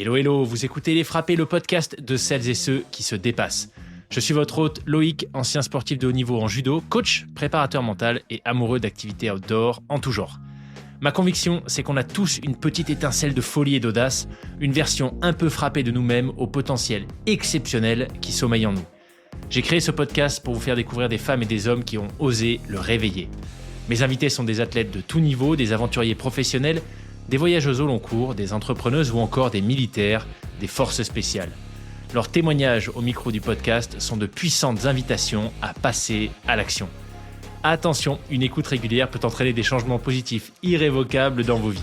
Hello, hello, vous écoutez Les Frappés, le podcast de celles et ceux qui se dépassent. Je suis votre hôte Loïc, ancien sportif de haut niveau en judo, coach, préparateur mental et amoureux d'activités outdoor en tout genre. Ma conviction, c'est qu'on a tous une petite étincelle de folie et d'audace, une version un peu frappée de nous-mêmes au potentiel exceptionnel qui sommeille en nous. J'ai créé ce podcast pour vous faire découvrir des femmes et des hommes qui ont osé le réveiller. Mes invités sont des athlètes de tout niveau, des aventuriers professionnels, des voyageuses au long cours, des entrepreneuses ou encore des militaires, des forces spéciales. Leurs témoignages au micro du podcast sont de puissantes invitations à passer à l'action. Attention, une écoute régulière peut entraîner des changements positifs irrévocables dans vos vies.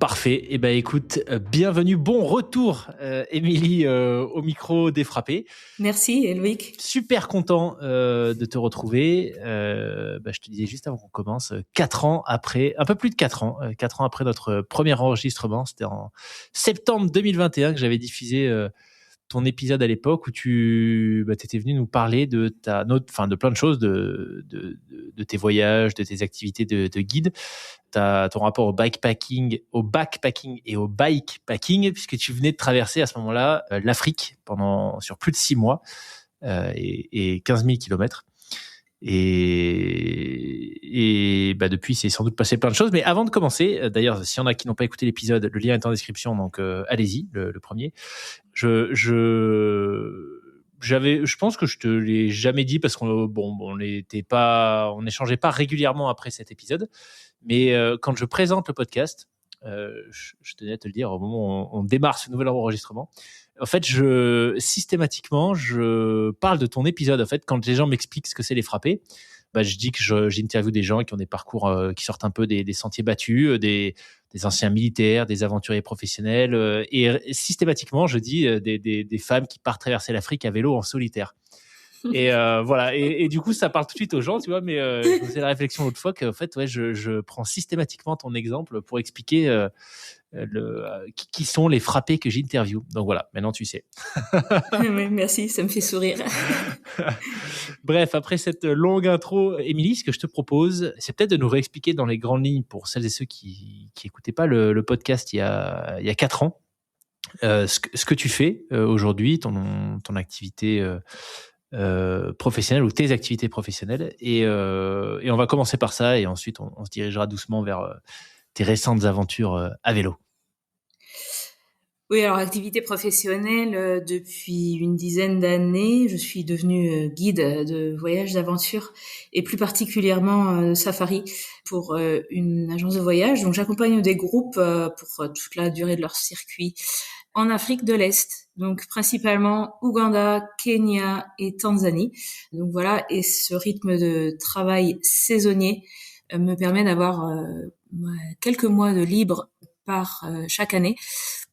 Parfait. Eh ben, écoute, bienvenue, bon retour, Émilie, au micro des Frappés. Merci, Loïc. Super content de te retrouver. Je te disais juste avant qu'on commence, 4 ans après, un peu plus de 4 ans, 4 ans après notre premier enregistrement, c'était en septembre 2021 que j'avais diffusé ton épisode à l'époque où tu étais venu nous parler de de plein de choses, de tes voyages, de tes activités de guide. Ton rapport au backpacking et au bikepacking, puisque tu venais de traverser à ce moment-là l'Afrique sur plus de 6 mois et 15 000 kilomètres. Et depuis, c'est sans doute passé plein de choses. Mais avant de commencer, d'ailleurs, s'il y en a qui n'ont pas écouté l'épisode, le lien est en description, donc allez-y, le premier. Je pense que je te l'ai jamais dit parce qu'on n'échangeait pas régulièrement après cet épisode. Mais quand je présente le podcast, je tenais à te le dire au moment où on démarre ce nouvel enregistrement. En fait, systématiquement, je parle de ton épisode. En fait, quand les gens m'expliquent ce que c'est les frappés, je dis que j'interviewe des gens qui ont des parcours qui sortent un peu des sentiers battus, des anciens militaires, des aventuriers professionnels, et systématiquement, je dis des femmes qui partent traverser l'Afrique à vélo en solitaire. Et voilà. Et du coup, ça parle tout de suite aux gens, tu vois. Mais je me faisais la réflexion l'autre fois qu'en fait, je prends systématiquement ton exemple pour expliquer qui sont les frappés que j'interviewe. Donc voilà, maintenant tu sais. Merci, ça me fait sourire. Bref, après cette longue intro, Émilie, ce que je te propose, c'est peut-être de nous réexpliquer dans les grandes lignes pour celles et ceux qui n'écoutaient pas le podcast il y a 4 ans, ce que tu fais aujourd'hui, ton activité professionnelle ou tes activités professionnelles. Et on va commencer par ça et ensuite on se dirigera doucement vers tes récentes aventures à vélo. Oui, alors activité professionnelle, depuis une dizaine d'années, je suis devenue guide de voyage d'aventure et plus particulièrement safari pour une agence de voyage. Donc j'accompagne des groupes pour toute la durée de leur circuit en Afrique de l'Est, donc principalement Ouganda, Kenya et Tanzanie. Donc voilà, et ce rythme de travail saisonnier me permet d'avoir quelques mois de libre par chaque année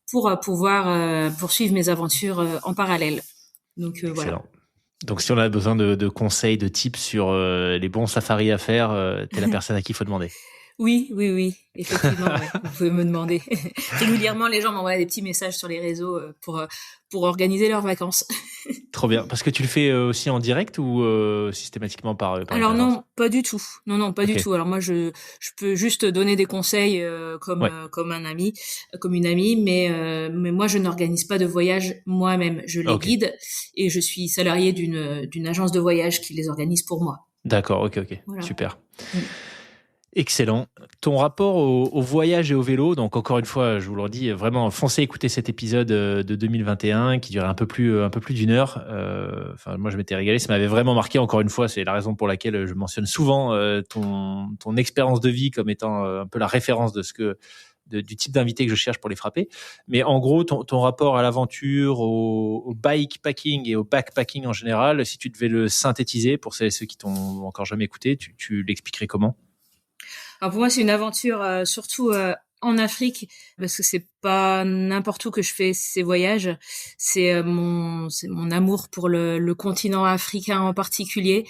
pour pouvoir poursuivre mes aventures en parallèle. Donc voilà. Donc si on a besoin de conseils, de tips sur les bons safaris à faire, t'es la personne à qui il faut demander. Oui, effectivement, ouais. Vous pouvez me demander. Régulièrement, les gens m'envoient des petits messages sur les réseaux pour organiser leurs vacances. Trop bien. Parce que tu le fais aussi en direct ou systématiquement par Alors non, pas du tout. Non, pas du tout. Alors moi, je peux juste donner des conseils comme un ami, comme une amie, mais moi, je n'organise pas de voyage moi-même. Je les guide et je suis salariée d'une agence de voyage qui les organise pour moi. D'accord, ok. Voilà. Super. Excellent. Ton rapport au voyage et au vélo, donc encore une fois, je vous le redis, vraiment foncez écouter cet épisode de 2021 qui durait un peu plus d'une heure. Moi, je m'étais régalé, ça m'avait vraiment marqué. Encore une fois, c'est la raison pour laquelle je mentionne souvent ton expérience de vie comme étant un peu la référence du type d'invité que je cherche pour les frapper. Mais en gros, ton rapport à l'aventure, au bikepacking et au backpacking en général, si tu devais le synthétiser pour ceux qui t'ont encore jamais écouté, tu l'expliquerais comment ? Alors pour moi, c'est une aventure surtout en Afrique parce que c'est pas n'importe où que je fais ces voyages. C'est mon amour pour le continent africain en particulier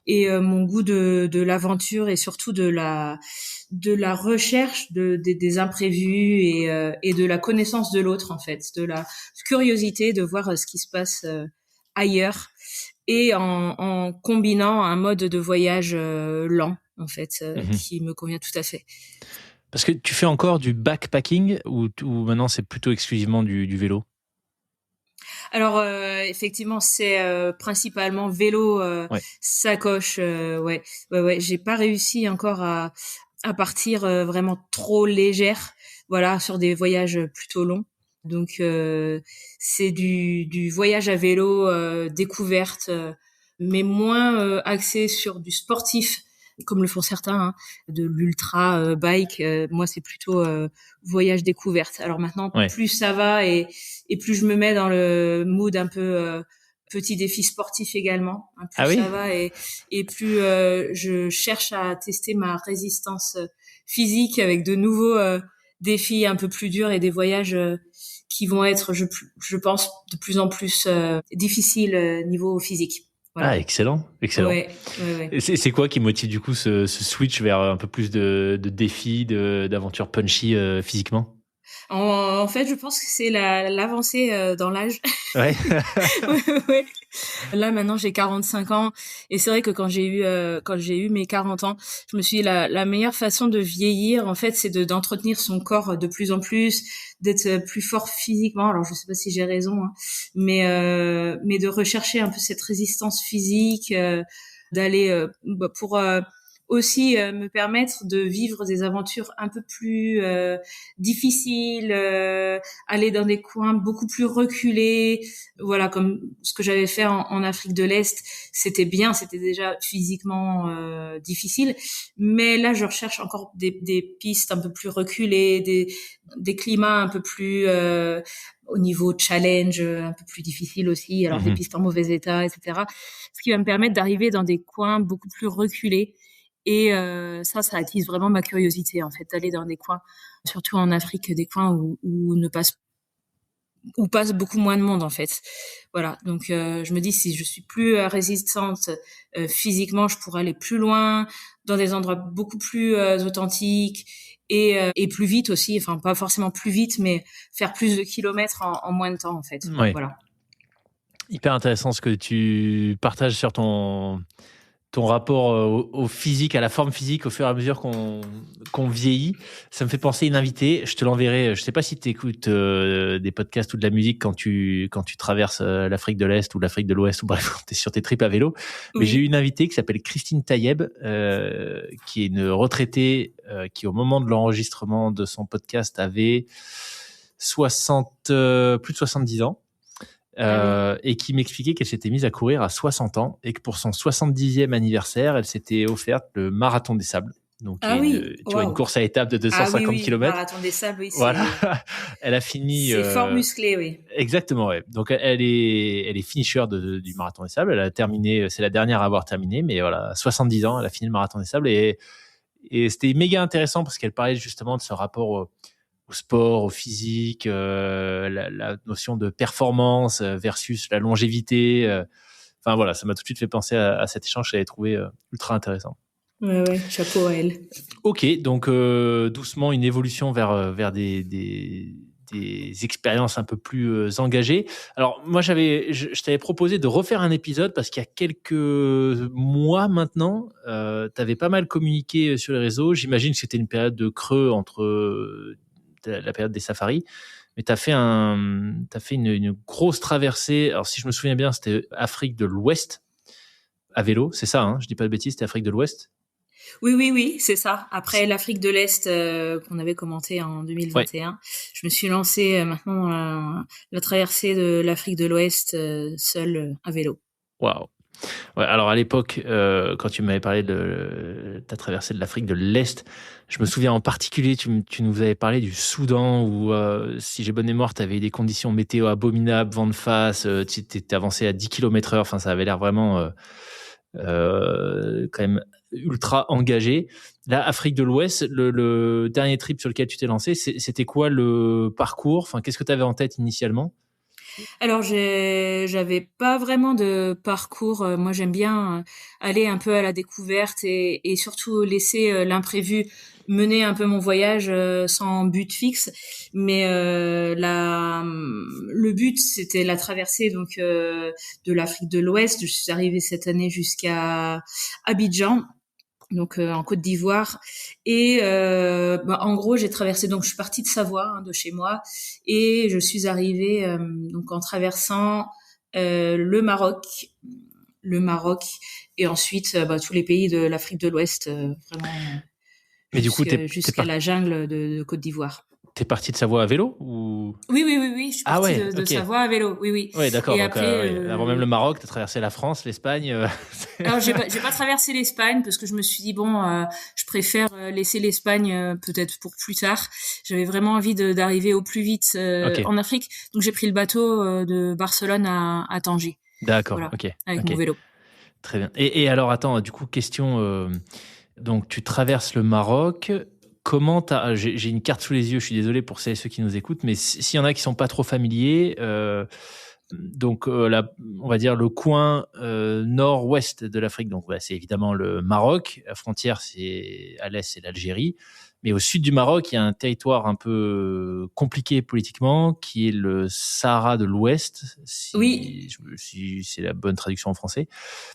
et mon goût de l'aventure et surtout de la recherche des imprévus et de la connaissance de l'autre en fait, de la curiosité de voir ce qui se passe ailleurs et en combinant un mode de voyage lent. en fait, Mhm. qui me convient tout à fait. Parce que tu fais encore du backpacking ou maintenant c'est plutôt exclusivement du vélo? Alors effectivement, c'est principalement vélo, Ouais. sacoche. Ouais, ouais, ouais. J'ai pas réussi encore à partir vraiment trop légère. Voilà, sur des voyages plutôt longs. Donc c'est du voyage à vélo, découverte, mais moins axé sur du sportif comme le font certains, hein, de l'ultra bike. Moi, c'est plutôt voyage découverte. Alors maintenant, Ouais. plus ça va et plus je me mets dans le mood un peu petit défi sportif également, hein, plus Ah oui? ça va et plus je cherche à tester ma résistance physique avec de nouveaux défis un peu plus durs et des voyages qui vont être, je pense, de plus en plus difficiles niveau physique. Ah, Voilà. excellent, excellent. Ouais, ouais, ouais. Et c'est quoi qui motive du coup ce switch vers un peu plus de défis, d'aventures punchy physiquement? En fait, je pense que c'est l'avancée dans l'âge. Ouais. Ouais, ouais. Là, maintenant, j'ai 45 ans et c'est vrai que quand j'ai eu mes 40 ans, je me suis dit la meilleure façon de vieillir, en fait, c'est d'entretenir son corps de plus en plus, d'être plus fort physiquement. Alors, je sais pas si j'ai raison, hein, mais de rechercher un peu cette résistance physique, d'aller pour aussi me permettre de vivre des aventures un peu plus difficiles, aller dans des coins beaucoup plus reculés. Voilà, comme ce que j'avais fait en Afrique de l'Est, c'était bien, c'était déjà physiquement difficile, mais là je recherche encore des pistes un peu plus reculées, des climats un peu plus au niveau challenge, un peu plus difficile aussi, alors des Mhm. pistes en mauvais état, etc. Ce qui va me permettre d'arriver dans des coins beaucoup plus reculés. Et ça attise vraiment ma curiosité, en fait, d'aller dans des coins, surtout en Afrique, des coins où passe beaucoup moins de monde, en fait. Voilà. Donc je me dis, si je suis plus résistante physiquement, je pourrais aller plus loin, dans des endroits beaucoup plus authentiques et plus vite aussi. Enfin, pas forcément plus vite, mais faire plus de kilomètres en moins de temps, en fait. Ouais. Voilà. Hyper intéressant ce que tu partages sur ton rapport au physique, à la forme physique au fur et à mesure qu'on vieillit. Ça me fait penser à une invitée. Je te l'enverrai. Je sais pas si tu écoutes des podcasts ou de la musique quand tu traverses l'Afrique de l'Est ou l'Afrique de l'Ouest ou bref, quand tu es sur tes tripes à vélo. Mais j'ai eu Oui. une invitée qui s'appelle Christine Taïeb, qui est une retraitée qui, au moment de l'enregistrement de son podcast, avait plus de 70 ans. Ah oui. Et qui m'expliquait qu'elle s'était mise à courir à 60 ans et que pour son 70e anniversaire, elle s'était offerte le Marathon des Sables. Donc, qui Ah est oui. tu vois, une Waouh. course à étapes de Ah oui, 250 oui. km. Marathon des Sables, oui, Voilà. Elle a fini, c'est fort musclé, oui. exactement, ouais. Donc, elle est finisher du Marathon des Sables. Elle a terminé, c'est la dernière à avoir terminé, mais voilà, à 70 ans, elle a fini le Marathon des Sables et c'était méga intéressant parce qu'elle parlait justement de ce rapport au sport, au physique, la notion de performance versus la longévité. Enfin voilà, ça m'a tout de suite fait penser à cet échange que j'avais trouvé ultra intéressant. Ouais, ouais, chapeau à elle. Ok, donc doucement une évolution vers des expériences un peu plus engagées. Alors moi je t'avais proposé de refaire un épisode parce qu'il y a quelques mois maintenant, tu avais pas mal communiqué sur les réseaux. J'imagine que c'était une période de creux entre la période des safaris. Mais t'as fait une grosse traversée. Alors si je me souviens bien, c'était Afrique de l'Ouest à vélo, c'est ça, hein, je dis pas de bêtises, c'était Afrique de l'Ouest. Oui, oui, oui, c'est ça. Après l'Afrique de l'Est qu'on avait commenté en Ouais. 2021, je me suis lancée maintenant dans la traversée de l'Afrique de l'Ouest seule à vélo. Waouh. Ouais, alors à l'époque, quand tu m'avais parlé de ta traversée de l'Afrique de l'Est, je me souviens en particulier, tu nous avais parlé du Soudan où, si j'ai bonne mémoire, tu avais des conditions météo abominables, vent de face, tu étais avancé à 10 km/h, enfin ça avait l'air vraiment quand même ultra engagé. Là, Afrique de l'Ouest, le dernier trip sur lequel tu t'es lancé, c'était quoi le parcours? Enfin, qu'est-ce que tu avais en tête initialement? Alors j'avais pas vraiment de parcours. Moi j'aime bien aller un peu à la découverte et surtout laisser l'imprévu mener un peu mon voyage sans but fixe. Mais le but c'était la traversée donc de l'Afrique de l'Ouest. Je suis arrivée cette année jusqu'à Abidjan. donc en Côte d'Ivoire. Et en gros, j'ai traversé. Donc, je suis partie de Savoie, de chez moi, et je suis arrivée donc en traversant le Maroc, et ensuite tous les pays de l'Afrique de l'Ouest, vraiment Mais du coup, jusqu'à la jungle de Côte d'Ivoire. T'es parti de Savoie à vélo ou? Oui, je suis partie de ok. Savoie à vélo, oui. Ouais, d'accord. Et Donc, après, avant même le Maroc, t'as traversé la France, l'Espagne. Alors j'ai pas traversé l'Espagne parce que je me suis dit je préfère laisser l'Espagne peut-être pour plus tard. J'avais vraiment envie d'arriver au plus vite en Afrique, donc j'ai pris le bateau de Barcelone à Tanger. D'accord, voilà, ok. avec mon vélo. Très bien. Et alors attends, du coup question. Donc tu traverses le Maroc. Comment j'ai une carte sous les yeux. Je suis désolé pour celles et ceux qui nous écoutent, mais s'il y en a qui sont pas trop familiers. Donc, on va dire le coin nord-ouest de l'Afrique. Donc, c'est évidemment le Maroc. La frontière, à l'est, c'est l'Algérie. Mais au sud du Maroc, il y a un territoire un peu compliqué politiquement, qui est le Sahara de l'Ouest, si c'est la bonne traduction en français.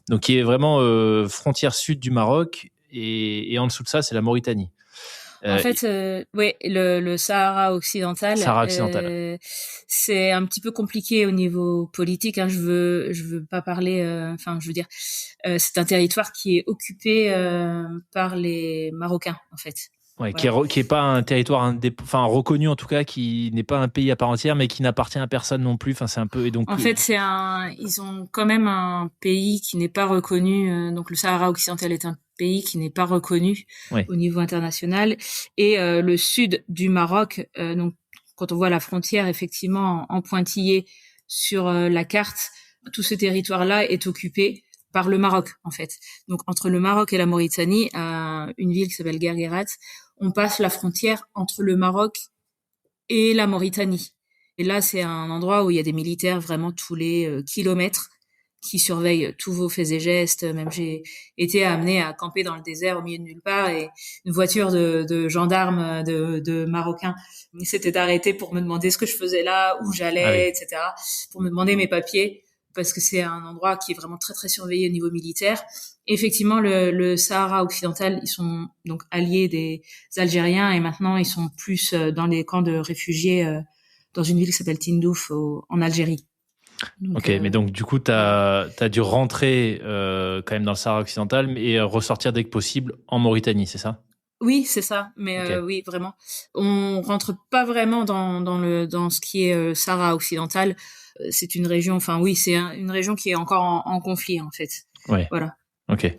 Donc, qui est vraiment frontière sud du Maroc. Et en dessous de ça, c'est la Mauritanie. En fait, le Sahara occidental, c'est un petit peu compliqué au niveau politique. Je veux pas parler. Je veux dire, c'est un territoire qui est occupé par les Marocains, en fait. Ouais, voilà. Qui est pas un territoire reconnu en tout cas, qui n'est pas un pays à part entière, mais qui n'appartient à personne non plus. C'est un peu. Et donc. En fait, ils ont quand même un pays qui n'est pas reconnu. Donc le Sahara occidental est un pays qui n'est pas reconnu au niveau international, et le sud du Maroc, donc quand on voit la frontière effectivement en pointillé sur la carte, tout ce territoire-là est occupé par le Maroc, en fait. Donc entre le Maroc et la Mauritanie, à une ville qui s'appelle Guerguerat, on passe la frontière entre le Maroc et la Mauritanie. Et là, c'est un endroit où il y a des militaires vraiment tous les kilomètres qui surveillent tous vos faits et gestes. Même j'ai été amenée à camper dans le désert au milieu de nulle part, et une voiture de gendarmes de Marocains s'était arrêtée pour me demander ce que je faisais là, où j'allais, etc., pour me demander mes papiers, parce que c'est un endroit qui est vraiment très très surveillé au niveau militaire. Et effectivement, le Sahara occidental, ils sont donc alliés des Algériens, et maintenant ils sont plus dans les camps de réfugiés dans une ville qui s'appelle Tindouf en Algérie. Donc, mais donc du coup, t'as dû rentrer quand même dans le Sahara occidental et ressortir dès que possible en Mauritanie, c'est ça? Oui, c'est ça. Mais oui, vraiment, on rentre pas vraiment dans ce qui est Sahara occidental. C'est une région, c'est une région qui est encore en conflit, en fait. Ouais. Voilà. Ok.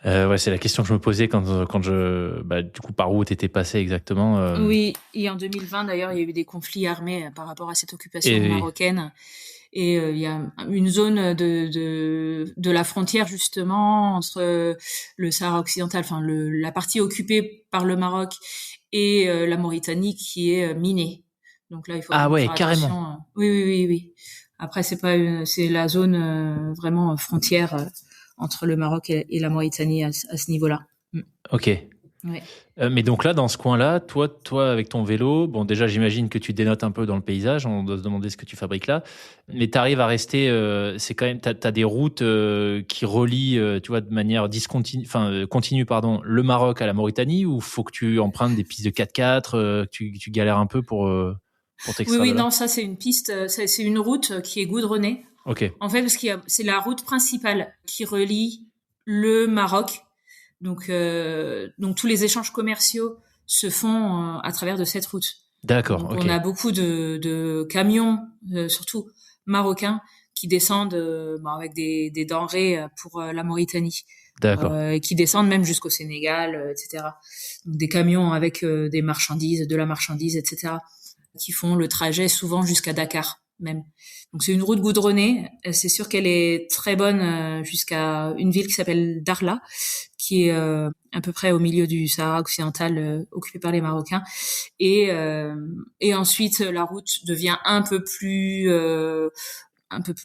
C'est la question que je me posais quand du coup, par où t'étais passé exactement. Oui, et en 2020 d'ailleurs, il y a eu des conflits armés par rapport à cette occupation marocaine. Et il y a une zone de la frontière justement entre le Sahara occidental, la partie occupée par le Maroc, et la Mauritanie, qui est minée. Donc là, il faut faire carrément. attention. Oui. Après, c'est la zone vraiment frontière entre le Maroc et la Mauritanie à ce niveau-là. Ok. Ouais. Mais donc là, dans ce coin-là, toi, avec ton vélo, bon, déjà, j'imagine que tu dénotes un peu dans le paysage. On doit se demander ce que tu fabriques là. Mais tu arrives à rester. C'est quand même. T'as des routes qui relient, tu vois, de manière continue, le Maroc à la Mauritanie, ou faut que tu empruntes des pistes de 4x4, tu galères un peu pour t'extraire. Oui, non, ça c'est une piste. C'est une route qui est goudronnée. Ok. En fait, parce c'est la route principale qui relie le Maroc. Donc tous les échanges commerciaux se font à travers de cette route. D'accord. Donc, on a beaucoup de camions, surtout marocains, qui descendent avec des denrées pour la Mauritanie. D'accord. Qui descendent même jusqu'au Sénégal, etc. Donc, des camions avec de la marchandise, etc., qui font le trajet souvent jusqu'à Dakar même. Donc c'est une route goudronnée. C'est sûr qu'elle est très bonne jusqu'à une ville qui s'appelle Darla, qui est à peu près au milieu du Sahara occidental, occupé par les Marocains. Et ensuite la route devient un peu plus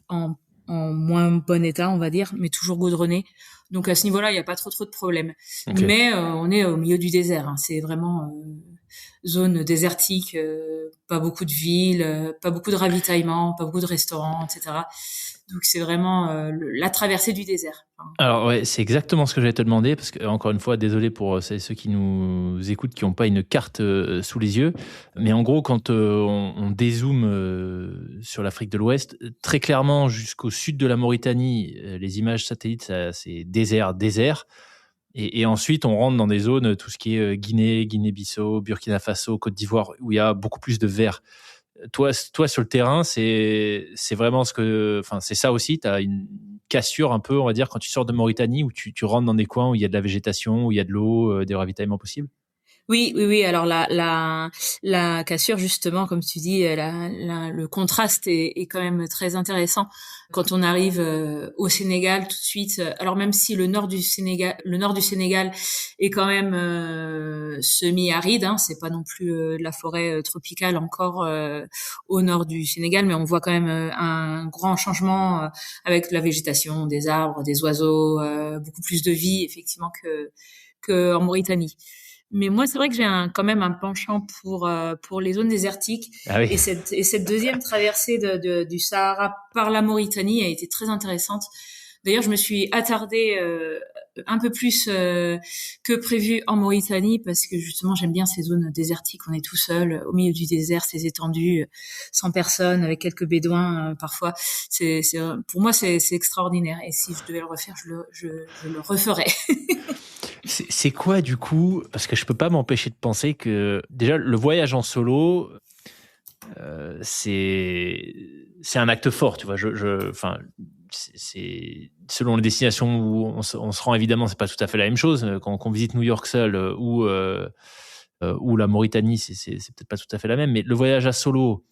en moins bon état, on va dire, mais toujours goudronnée. Donc à ce niveau-là, il n'y a pas trop de problèmes. Okay. Mais on est au milieu du désert. C'est vraiment zone désertique, pas beaucoup de villes, pas beaucoup de ravitaillement, pas beaucoup de restaurants, etc. Donc c'est vraiment la traversée du désert. Enfin, Alors ouais, c'est exactement ce que j'allais te demander, parce que encore une fois, désolé pour ceux qui nous écoutent qui n'ont pas une carte sous les yeux, mais en gros, quand on dézoome sur l'Afrique de l'Ouest, très clairement jusqu'au sud de la Mauritanie, les images satellites, c'est désert, désert. Et ensuite, on rentre dans des zones, tout ce qui est Guinée, Guinée-Bissau, Burkina Faso, Côte d'Ivoire, où il y a beaucoup plus de vert. Toi, sur le terrain, c'est vraiment enfin, c'est ça aussi. Tu as une cassure un peu, on va dire, quand tu sors de Mauritanie, où tu rentres dans des coins où il y a de la végétation, où il y a de l'eau, des ravitaillements possibles. oui, oui, oui. Alors la cassure justement, comme tu dis, le contraste est quand même très intéressant quand on arrive au Sénégal tout de suite. Alors même si le nord du Sénégal est quand même semi-aride, hein, c'est pas non plus de la forêt tropicale encore au nord du Sénégal, mais on voit quand même un grand changement avec la végétation, des arbres, des oiseaux, beaucoup plus de vie effectivement que en Mauritanie. Mais moi, c'est vrai que j'ai quand même un penchant pour les zones désertiques. Ah oui. Et cette deuxième traversée du Sahara par la Mauritanie a été très intéressante. D'ailleurs, je me suis attardée un peu plus que prévu en Mauritanie parce que justement, j'aime bien ces zones désertiques. On est tout seul au milieu du désert, ces étendues, sans personne, avec quelques bédouins parfois. Pour moi, c'est extraordinaire. Et si je devais le refaire, je le referais. C'est quoi du coup? Parce que je peux pas m'empêcher de penser que déjà le voyage en solo, c'est un acte fort, tu vois. Enfin, c'est selon les destinations où on se rend, évidemment, c'est pas tout à fait la même chose. Quand on visite New York seul ou la Mauritanie, c'est peut-être pas tout à fait la même. Mais le voyage à solo,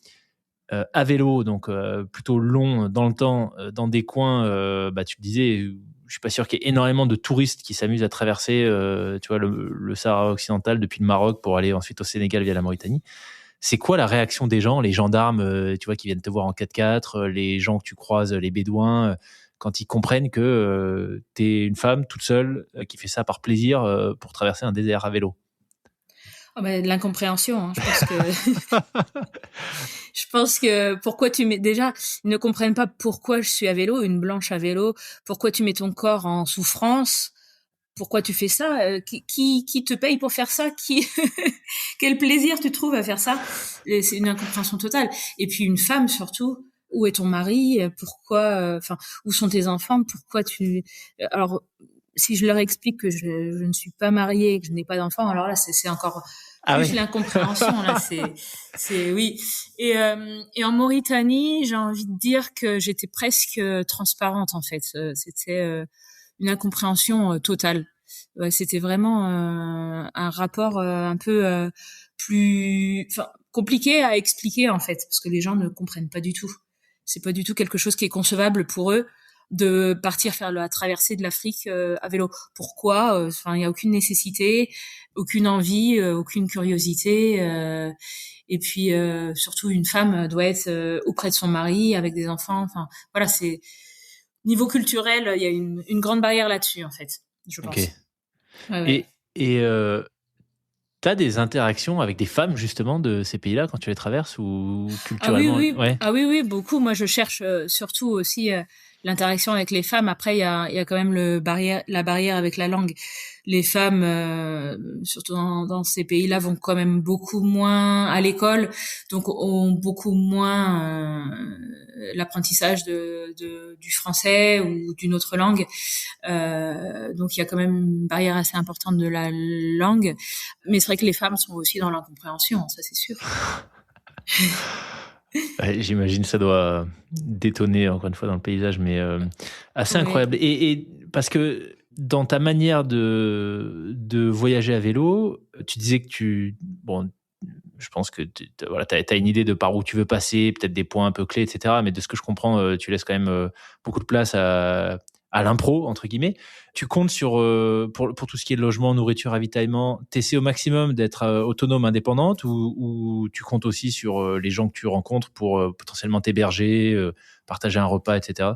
à vélo, donc plutôt long dans le temps, dans des coins, tu le disais, je suis pas sûr qu'il y ait énormément de touristes qui s'amusent à traverser tu vois, le Sahara occidental depuis le Maroc pour aller ensuite au Sénégal via la Mauritanie. C'est quoi la réaction des gens, les gendarmes tu vois, qui viennent te voir en 4x4, les gens que tu croises, les bédouins, quand ils comprennent que tu es une femme toute seule qui fait ça par plaisir pour traverser un désert à vélo? Oh ben, de l'incompréhension, hein. Je pense que pourquoi déjà, ils ne comprennent pas pourquoi je suis à vélo, une blanche à vélo, pourquoi tu mets ton corps en souffrance, pourquoi tu fais ça, qui te paye pour faire ça, quel plaisir tu trouves à faire ça. Et c'est une incompréhension totale. Et puis une femme surtout, où est ton mari, pourquoi, enfin, où sont tes enfants, pourquoi alors, si je leur explique que je ne suis pas mariée, que je n'ai pas d'enfants, alors là, c'est encore plus l'incompréhension. Là, c'est oui. Et en Mauritanie, j'ai envie de dire que j'étais presque transparente en fait. C'était une incompréhension totale. Ouais, c'était vraiment un rapport un peu plus, enfin, compliqué à expliquer en fait, parce que les gens ne comprennent pas du tout. C'est pas du tout quelque chose qui est concevable pour eux de partir faire la traversée de l'Afrique à vélo. Pourquoi? Enfin, il y a aucune nécessité, aucune envie, aucune curiosité. Et puis surtout, une femme doit être auprès de son mari avec des enfants. Enfin, voilà, c'est niveau culturel, il y a une grande barrière là-dessus en fait, je pense. Ok. Ouais, ouais. Et tu as des interactions avec des femmes justement de ces pays-là quand tu les traverses ou culturellement? Ah oui, oui. Ouais. Ah oui, oui, beaucoup. Moi, je cherche surtout aussi l'interaction avec les femmes. Après, il y a quand même la barrière avec la langue. Les femmes, surtout dans ces pays-là, vont quand même beaucoup moins à l'école, donc ont beaucoup moins l'apprentissage du français ou d'une autre langue. Donc, il y a quand même une barrière assez importante de la langue. Mais c'est vrai que les femmes sont aussi dans l'incompréhension, ça c'est sûr. Ouais, j'imagine que ça doit détonner encore une fois dans le paysage, mais assez Ouais. incroyable. Et parce que dans ta manière de voyager à vélo, tu disais que bon, je pense que voilà, t'as une idée de par où tu veux passer, peut-être des points un peu clés, etc. Mais de ce que je comprends, tu laisses quand même beaucoup de place à l'impro, entre guillemets. Tu comptes sur, pour tout ce qui est logement, nourriture, ravitaillement, t'essaies au maximum d'être autonome, indépendante, ou tu comptes aussi sur les gens que tu rencontres pour potentiellement t'héberger, partager un repas, etc.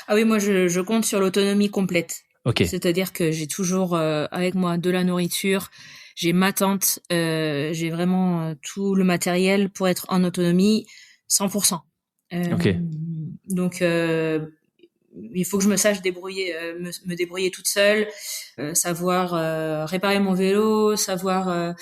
Ah oui, moi je compte sur l'autonomie complète. Ok. C'est-à-dire que j'ai toujours avec moi de la nourriture, j'ai ma tente, j'ai vraiment tout le matériel pour être en autonomie 100%. Ok. Donc il faut que je me sache débrouiller, me débrouiller toute seule, savoir réparer mon vélo, savoir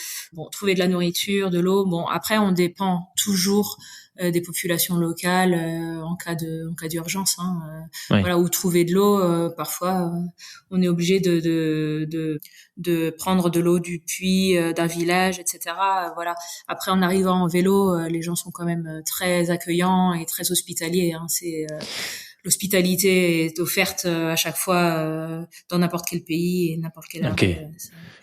trouver de la nourriture, de l'eau. Bon, après on dépend toujours des populations locales en cas d'urgence, hein, Ouais. voilà, ou trouver de l'eau. Parfois, on est obligé de prendre de l'eau du puits d'un village, etc. Voilà. Après, en arrivant en vélo, les gens sont quand même très accueillants et très hospitaliers. Hein. C'est l'hospitalité est offerte à chaque fois dans n'importe quel pays et n'importe quel Ok. arrêt.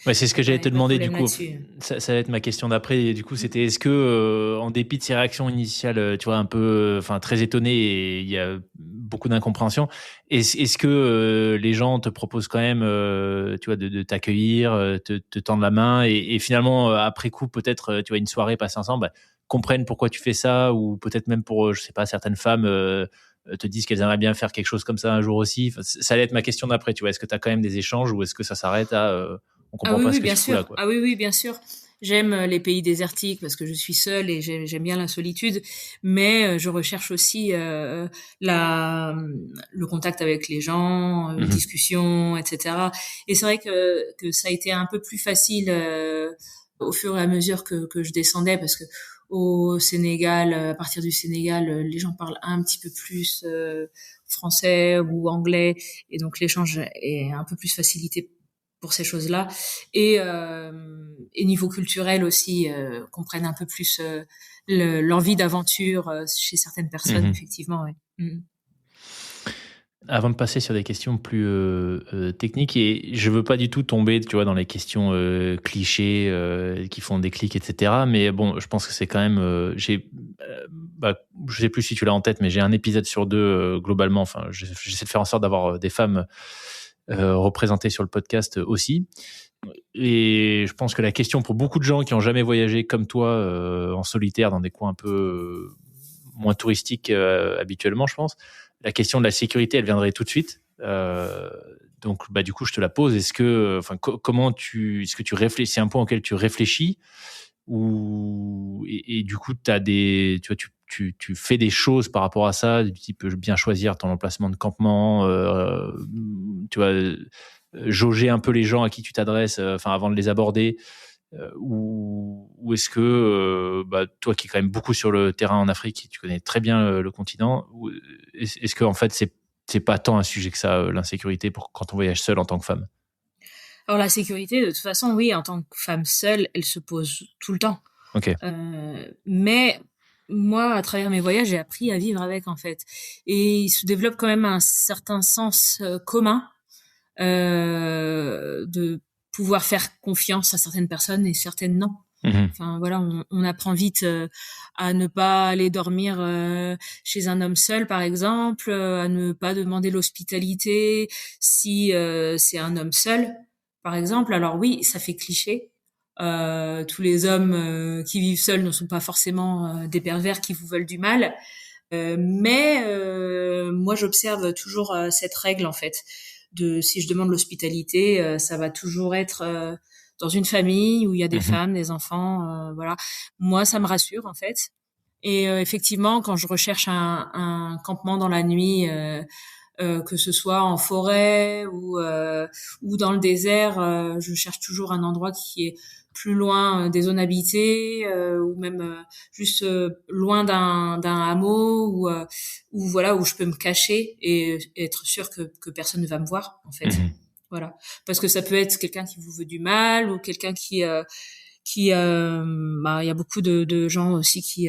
Ouais, c'est ce que j'allais Ouais, y te a pas de demander du problème coup. là-dessus. Ça va être ma question d'après. Et du coup, c'était est-ce que, en dépit de ces réactions initiales, tu vois, un peu, enfin, très étonnées et il y a beaucoup d'incompréhension, est-ce que les gens te proposent quand même, tu vois, de t'accueillir, te tendre la main et finalement, après coup, peut-être, tu vois, une soirée passée ensemble, bah, comprennent pourquoi tu fais ça ou peut-être même pour, je sais pas, certaines femmes te disent qu'elles aimeraient bien faire quelque chose comme ça un jour aussi. Enfin, ça allait être ma question d'après, tu vois. Est-ce que tu as quand même des échanges ou est-ce que ça s'arrête à on Ah comprend oui, pas ce oui, que bien tu fous là, sûr. quoi. Ah oui, oui, bien sûr. J'aime les pays désertiques parce que je suis seule et j'aime bien la solitude, mais je recherche aussi la, le contact avec les gens, Mhm. discussion, etc. Et c'est vrai que ça a été un peu plus facile au fur et à mesure que je descendais parce que au Sénégal, à partir du Sénégal, les gens parlent un petit peu plus français ou anglais et donc l'échange est un peu plus facilité pour ces choses-là et niveau culturel aussi comprennent un peu plus l'envie d'aventure chez certaines personnes Mhm. effectivement ouais. Mm. Avant de passer sur des questions plus techniques, et je veux pas du tout tomber, tu vois, dans les questions clichés qui font des clics, etc. Mais bon, je pense que c'est quand même, je sais plus si tu l'as en tête, mais j'ai un épisode sur deux globalement. Enfin, j'essaie de faire en sorte d'avoir des femmes représentées sur le podcast aussi. Et je pense que la question pour beaucoup de gens qui ont jamais voyagé comme toi en solitaire dans des coins un peu moins touristiques habituellement, je pense, la question de la sécurité, elle viendrait tout de suite. Donc, bah, du coup, je te la pose. Est-ce que, enfin, est-ce que tu réfléchis, c'est un point auquel tu réfléchis ou et du coup, tu vois, tu fais des choses par rapport à ça, du type bien choisir ton emplacement de campement, tu vois, jauger un peu les gens à qui tu t'adresses, enfin, avant de les aborder, ou est-ce que, bah, toi qui es quand même beaucoup sur le terrain en Afrique, tu connais très bien le continent, est-ce que en fait c'est pas tant un sujet que ça, l'insécurité pour quand on voyage seul en tant que femme? Alors la sécurité de toute façon oui en tant que femme seule elle se pose tout le temps Ok. mais moi à travers mes voyages j'ai appris à vivre avec en fait et il se développe quand même un certain sens commun de pouvoir faire confiance à certaines personnes et certaines non. Mhm. Enfin voilà, on apprend vite à ne pas aller dormir chez un homme seul, par exemple, à ne pas demander l'hospitalité si c'est un homme seul, par exemple. Alors oui, ça fait cliché. Tous les hommes qui vivent seuls ne sont pas forcément des pervers qui vous veulent du mal. Mais moi, j'observe toujours cette règle en fait. De si je demande l'hospitalité, ça va toujours être dans une famille où il y a des Mhm. femmes, des enfants, voilà. Moi, ça me rassure en fait. Et effectivement, quand je recherche un campement dans la nuit, que ce soit en forêt ou dans le désert, je cherche toujours un endroit qui est plus loin des zones habitées ou même juste loin d'un hameau ou voilà où je peux me cacher et être sûr que personne ne va me voir en fait. Mhm. Voilà, parce que ça peut être quelqu'un qui vous veut du mal ou quelqu'un qui bah il y a beaucoup de gens aussi qui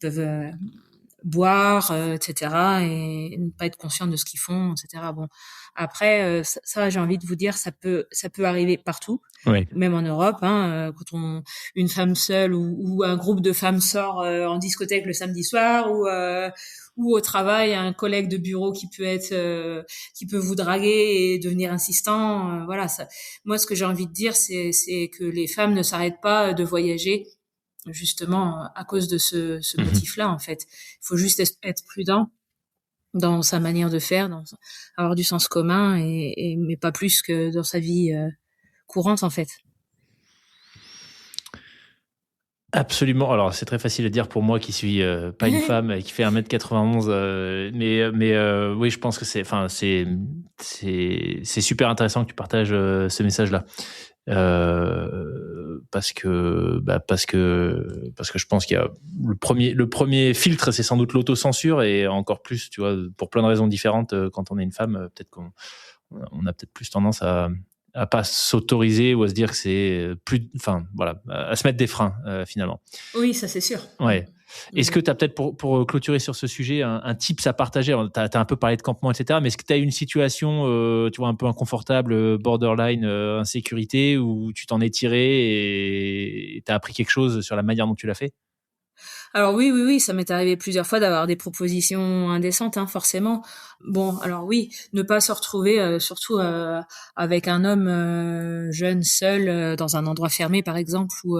peuvent boire, etc. et ne pas être conscient de ce qu'ils font, etc. Bon, après, ça, j'ai envie de vous dire, ça peut arriver partout, Ouais. même en Europe. Hein, quand une femme seule ou un groupe de femmes sort en discothèque le samedi soir ou au travail, un collègue de bureau qui peut vous draguer et devenir insistant. Voilà, ça. Moi, ce que j'ai envie de dire, c'est que les femmes ne s'arrêtent pas de voyager justement à cause de ce Mhm. motif-là en fait. Il faut juste être prudent dans sa manière de faire, avoir du sens commun, mais pas plus que dans sa vie courante en fait. Absolument. Alors, c'est très facile à dire pour moi qui suis pas une femme et qui fait 1m91. Mais oui, je pense que c'est super intéressant que tu partages ce message-là. Parce que je pense qu'il y a le premier filtre, c'est sans doute l'autocensure, et encore plus, tu vois, pour plein de raisons différentes, quand on est une femme, peut-être qu'on a peut-être plus tendance à pas s'autoriser ou à se dire que c'est plus, enfin voilà, à se mettre des freins finalement. Oui, ça c'est sûr. Ouais. Est-ce que tu as peut-être, pour clôturer sur ce sujet, un tips à partager? Tu as un peu parlé de campement, etc. Mais est-ce que tu as une situation, tu vois, un peu inconfortable, borderline, insécurité, où tu t'en es tiré et tu as appris quelque chose sur la manière dont tu l'as fait? Alors oui, ça m'est arrivé plusieurs fois d'avoir des propositions indécentes, hein, forcément. Bon, alors oui, ne pas se retrouver, surtout avec un homme jeune, seul, dans un endroit fermé, par exemple, ou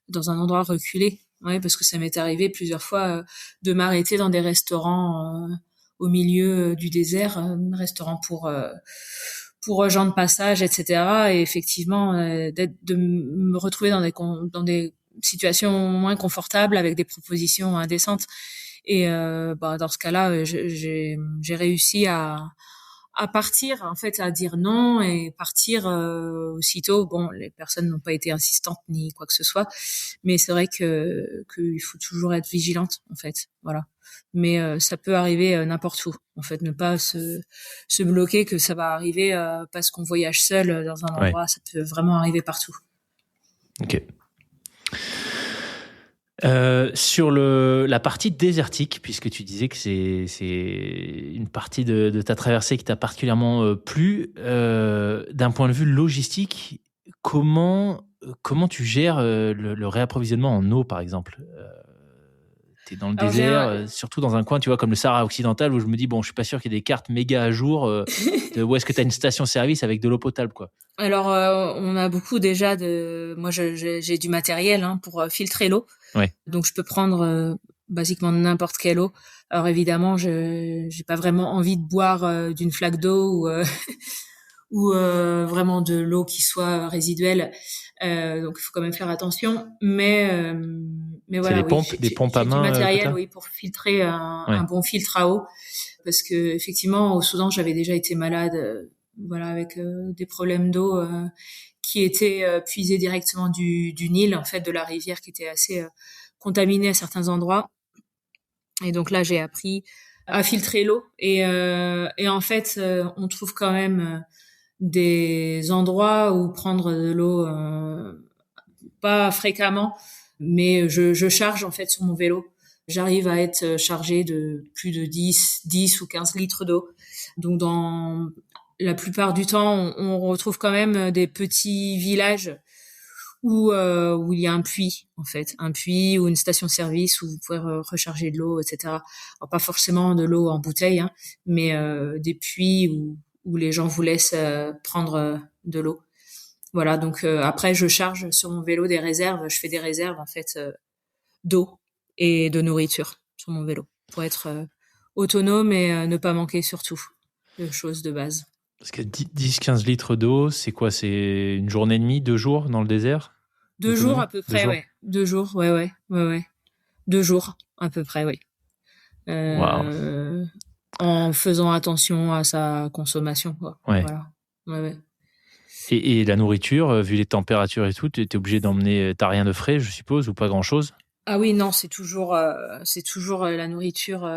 dans un endroit reculé. Ouais, parce que ça m'est arrivé plusieurs fois de m'arrêter dans des restaurants au milieu du désert, restaurants pour gens de passage, etc. Et effectivement, de me retrouver dans des situations moins confortables avec des propositions indécentes. Et dans ce cas-là, j'ai réussi à partir, en fait, à dire non et partir aussitôt. Bon, les personnes n'ont pas été insistantes ni quoi que ce soit, mais c'est vrai qu'il faut toujours être vigilante, en fait. Voilà. Mais ça peut arriver n'importe où. En fait, ne pas se bloquer que ça va arriver parce qu'on voyage seul dans un endroit. Ouais. Ça peut vraiment arriver partout. Ok. Sur la partie désertique, puisque tu disais que c'est une partie de ta traversée qui t'a particulièrement plu, d'un point de vue logistique, comment tu gères le réapprovisionnement en eau, par exemple? T'es dans le désert, surtout dans un coin, tu vois, comme le Sahara occidental, où je me dis, bon, je suis pas sûr qu'il y ait des cartes méga à jour. Où est-ce que tu as une station-service avec de l'eau potable, quoi? Alors, on a beaucoup déjà moi, j'ai du matériel pour filtrer l'eau. Ouais. Donc, je peux prendre basiquement n'importe quelle eau. Alors, évidemment, j'ai pas vraiment envie de boire d'une flaque d'eau ou vraiment de l'eau qui soit résiduelle. Donc, il faut quand même faire attention. Mais voilà, des pompes à main. J'ai du matériel, oui, pour filtrer un bon filtre à eau. Parce que effectivement, au Soudan, j'avais déjà été malade, avec des problèmes d'eau qui étaient puisés directement du Nil, en fait, de la rivière, qui était assez contaminée à certains endroits. Et donc là, j'ai appris à filtrer l'eau. Et en fait, on trouve quand même des endroits où prendre de l'eau pas fréquemment, mais je charge en fait sur mon vélo. J'arrive à être chargée de plus de 10 ou 15 litres d'eau. Donc dans la plupart du temps, on retrouve quand même des petits villages où il y a un puits, en fait, un puits ou une station-service où vous pouvez recharger de l'eau, etc. Alors, pas forcément de l'eau en bouteille, mais des puits où les gens vous laissent prendre de l'eau. Voilà, donc après, je charge sur mon vélo des réserves. Je fais des réserves, en fait, d'eau et de nourriture sur mon vélo pour être autonome et ne pas manquer surtout de choses de base. Parce que 10-15 litres d'eau, c'est quoi? C'est une journée et demie, 2 jours dans le désert? 2 jours à peu près, ouais. 2 jours, ouais. 2 jours à peu près, oui. Wow. En faisant attention à sa consommation, quoi. Ouais. Voilà. Ouais. Et la nourriture, vu les températures et tout, t'es obligé d'emmener, t'as rien de frais, je suppose, ou pas grand-chose? Ah oui, non, c'est toujours la nourriture,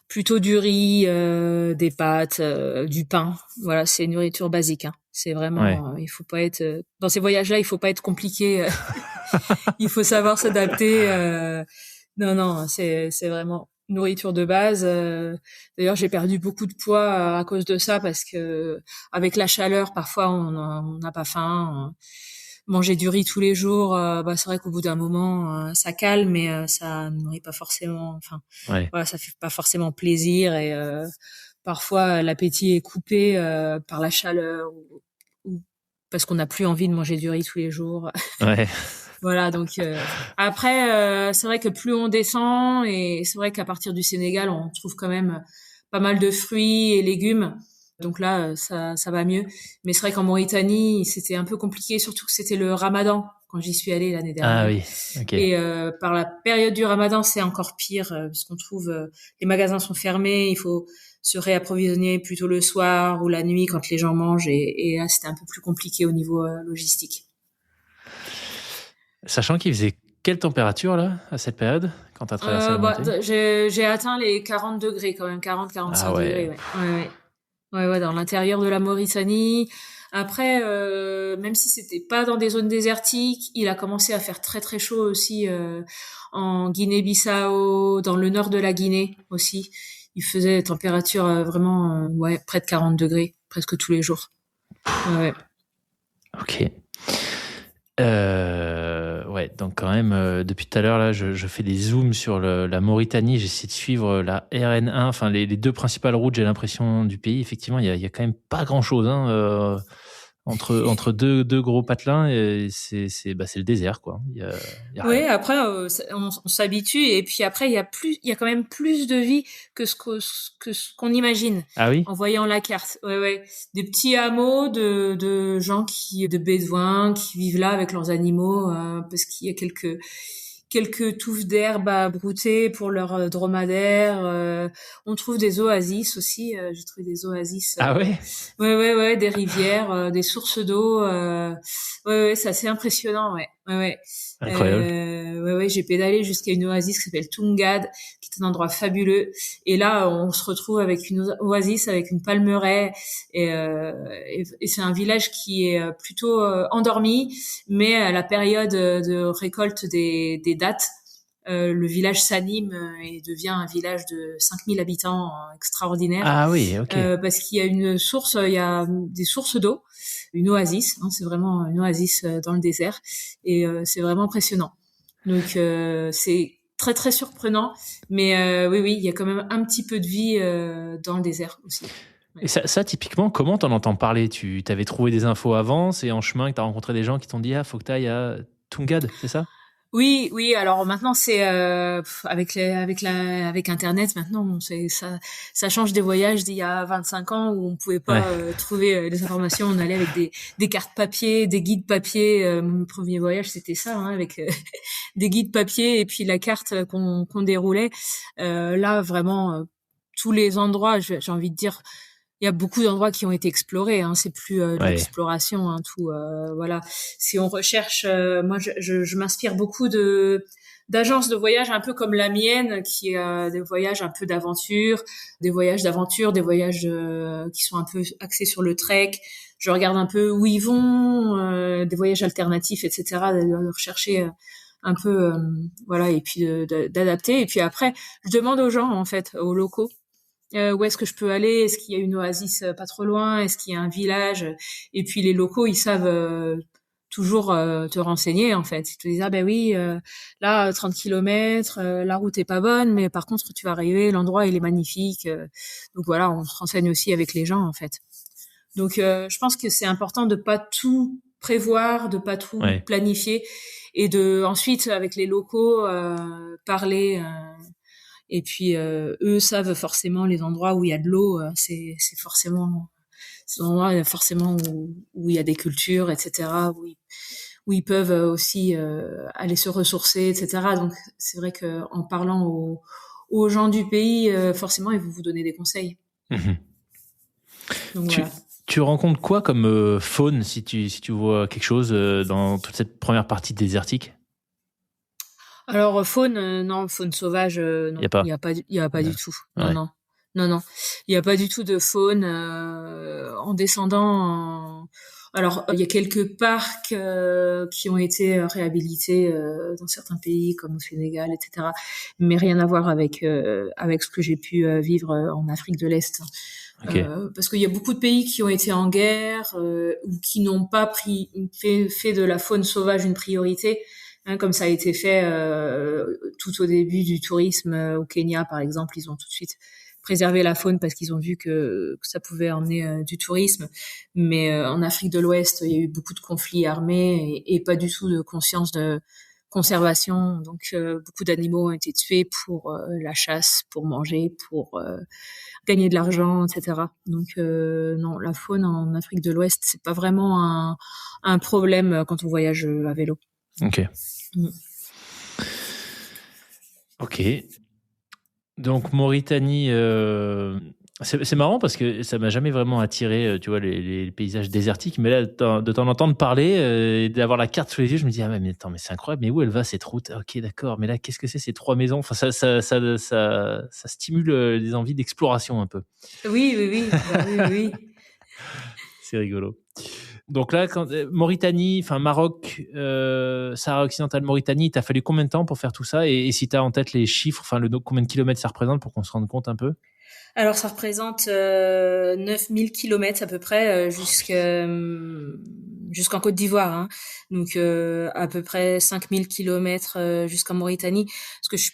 plutôt du riz, des pâtes, du pain. Voilà, c'est une nourriture basique. C'est vraiment, il faut pas être dans ces voyages-là, il faut pas être compliqué. Il faut savoir s'adapter. Non, c'est vraiment nourriture de base. D'ailleurs, j'ai perdu beaucoup de poids à cause de ça parce que avec la chaleur, parfois on n'a pas faim. Manger du riz tous les jours, c'est vrai qu'au bout d'un moment, ça calme, mais ça nourrit pas forcément. Enfin, voilà, ça fait pas forcément plaisir et parfois l'appétit est coupé par la chaleur ou parce qu'on n'a plus envie de manger du riz tous les jours. Ouais. Voilà, donc après, c'est vrai que plus on descend, et c'est vrai qu'à partir du Sénégal, on trouve quand même pas mal de fruits et légumes. Donc là, ça va mieux. Mais c'est vrai qu'en Mauritanie, c'était un peu compliqué, surtout que c'était le Ramadan quand j'y suis allée l'année Ah dernière. oui, ok. Et par la période du Ramadan, c'est encore pire parce qu'on trouve les magasins sont fermés, il faut se réapprovisionner plutôt le soir ou la nuit quand les gens mangent. Et là, c'était un peu plus compliqué au niveau logistique. Sachant qu'il faisait quelle température là, à cette période, quand tu as traversé la montée? J'ai atteint les 40 degrés quand même, Ah 40-45 ouais. degrés, ouais, dans l'intérieur de la Mauritanie. Après, même si c'était pas dans des zones désertiques, il a commencé à faire très très chaud aussi en Guinée-Bissau, dans le nord de la Guinée aussi. Il faisait température vraiment près de 40 degrés presque tous les jours. Ouais. Ok. Ouais, donc quand même, depuis tout à l'heure, là, je fais des zooms sur la Mauritanie. J'essaie de suivre la RN1, enfin les deux principales routes, j'ai l'impression, du pays. Effectivement, il y a quand même pas grand-chose entre deux gros patelins. Et c'est le désert, quoi. Il y a Oui, rien. après on s'habitue et puis après il y a quand même plus de vie que ce qu'on imagine Ah oui? en voyant la carte. Ouais, des petits hameaux de gens de bédouins qui vivent là avec leurs animaux parce qu'il y a quelques touffes d'herbe à brouter pour leurs dromadaires. On trouve des oasis aussi. J'ai trouvé des oasis. Ah ouais? Ouais, des rivières, des sources d'eau. Ouais, c'est assez impressionnant. Ouais. Incroyable. Ouais, j'ai pédalé jusqu'à une oasis qui s'appelle Tungad, qui est un endroit fabuleux. Et là, on se retrouve avec une oasis avec une palmeraie. Et c'est un village qui est plutôt endormi, mais à la période de récolte des dattes, le village s'anime et devient un village de 5000 habitants extraordinaire. Ah oui, ok. Parce qu'il y a il y a des sources d'eau, une oasis, hein, c'est vraiment une oasis dans le désert, et c'est vraiment impressionnant. Donc c'est très très surprenant, mais oui, il y a quand même un petit peu de vie dans le désert aussi. Ouais. Et ça, typiquement, comment t'en entends parler? Tu t'avais trouvé des infos avant, c'est en chemin que t'as rencontré des gens qui t'ont dit, ah, faut que t'ailles à Tungad, c'est ça? Oui. Alors maintenant, c'est avec Internet. Maintenant, ça change des voyages d'il y a 25 ans où on pouvait Ouais. pas trouver les informations. On allait avec des cartes papier, des guides papier. Mon premier voyage, c'était ça, hein, avec des guides papier et puis la carte qu'on déroulait. Là, vraiment, tous les endroits, j'ai envie de dire. Il y a beaucoup d'endroits qui ont été explorés, hein. C'est plus de Ouais. l'exploration, hein, tout. Voilà. Si on recherche, moi, je m'inspire beaucoup d'agences de voyage un peu comme la mienne, qui est des voyages un peu d'aventure, des voyages qui sont un peu axés sur le trek. Je regarde un peu où ils vont, des voyages alternatifs, etc. De rechercher un peu, voilà, et puis d'adapter. Et puis après, je demande aux gens, en fait, aux locaux. Où est-ce que je peux aller? Est-ce qu'il y a une oasis pas trop loin? Est-ce qu'il y a un village? Et puis les locaux, ils savent toujours te renseigner en fait. Ils te disent ah ben oui, là 30 kilomètres, la route est pas bonne, mais par contre tu vas arriver, l'endroit il est magnifique. Donc voilà, on se renseigne aussi avec les gens en fait. Donc je pense que c'est important de pas tout prévoir, de pas tout Ouais. planifier et de ensuite avec les locaux parler. Et puis eux savent forcément les endroits où il y a de l'eau, c'est forcément ces endroits forcément où il y a des cultures, etc. Où ils peuvent aussi aller se ressourcer, etc. Donc c'est vrai que en parlant aux gens du pays, forcément ils vont vous donner des conseils. Mhm. Donc Tu, voilà. tu rencontres quoi comme faune si tu vois quelque chose dans toute cette première partie désertique? Alors faune, non, faune sauvage, Y a non, pas. il y a pas Ouais. du tout. Ouais. Non, il y a pas du tout de faune en descendant. Alors il y a quelques parcs qui ont été réhabilités dans certains pays comme au Sénégal, etc. Mais rien à voir avec ce que j'ai pu vivre en Afrique de l'Est. Ok. Parce qu'il y a beaucoup de pays qui ont été en guerre ou qui n'ont pas fait de la faune sauvage une priorité. Hein, comme ça a été fait tout au début du tourisme au Kenya, par exemple, ils ont tout de suite préservé la faune parce qu'ils ont vu que ça pouvait emmener du tourisme. Mais en Afrique de l'Ouest, il y a eu beaucoup de conflits armés et pas du tout de conscience conservation. Donc beaucoup d'animaux ont été tués pour la chasse, pour manger, pour gagner de l'argent, etc. Donc non, la faune en Afrique de l'Ouest, c'est pas vraiment un problème quand on voyage à vélo. Ok. Ok. Donc Mauritanie, c'est marrant parce que ça m'a jamais vraiment attiré, tu vois, les paysages désertiques. Mais là, de t'en entendre parler et d'avoir la carte sous les yeux, je me dis mais attends, mais c'est incroyable. Mais où elle va cette route? Ok, d'accord. Mais là, qu'est-ce que c'est ces 3 maisons? Enfin, ça stimule des envies d'exploration un peu. Oui. Bah, oui. C'est rigolo. Donc là, Mauritanie, enfin Maroc, Sahara occidental, Mauritanie, t'as fallu combien de temps pour faire tout ça et si t'as en tête les chiffres, enfin combien de kilomètres ça représente pour qu'on se rende compte un peu? Alors ça représente 9000 kilomètres à peu près jusqu'en Côte d'Ivoire. Hein. Donc à peu près 5000 kilomètres jusqu'en Mauritanie. Parce que je suis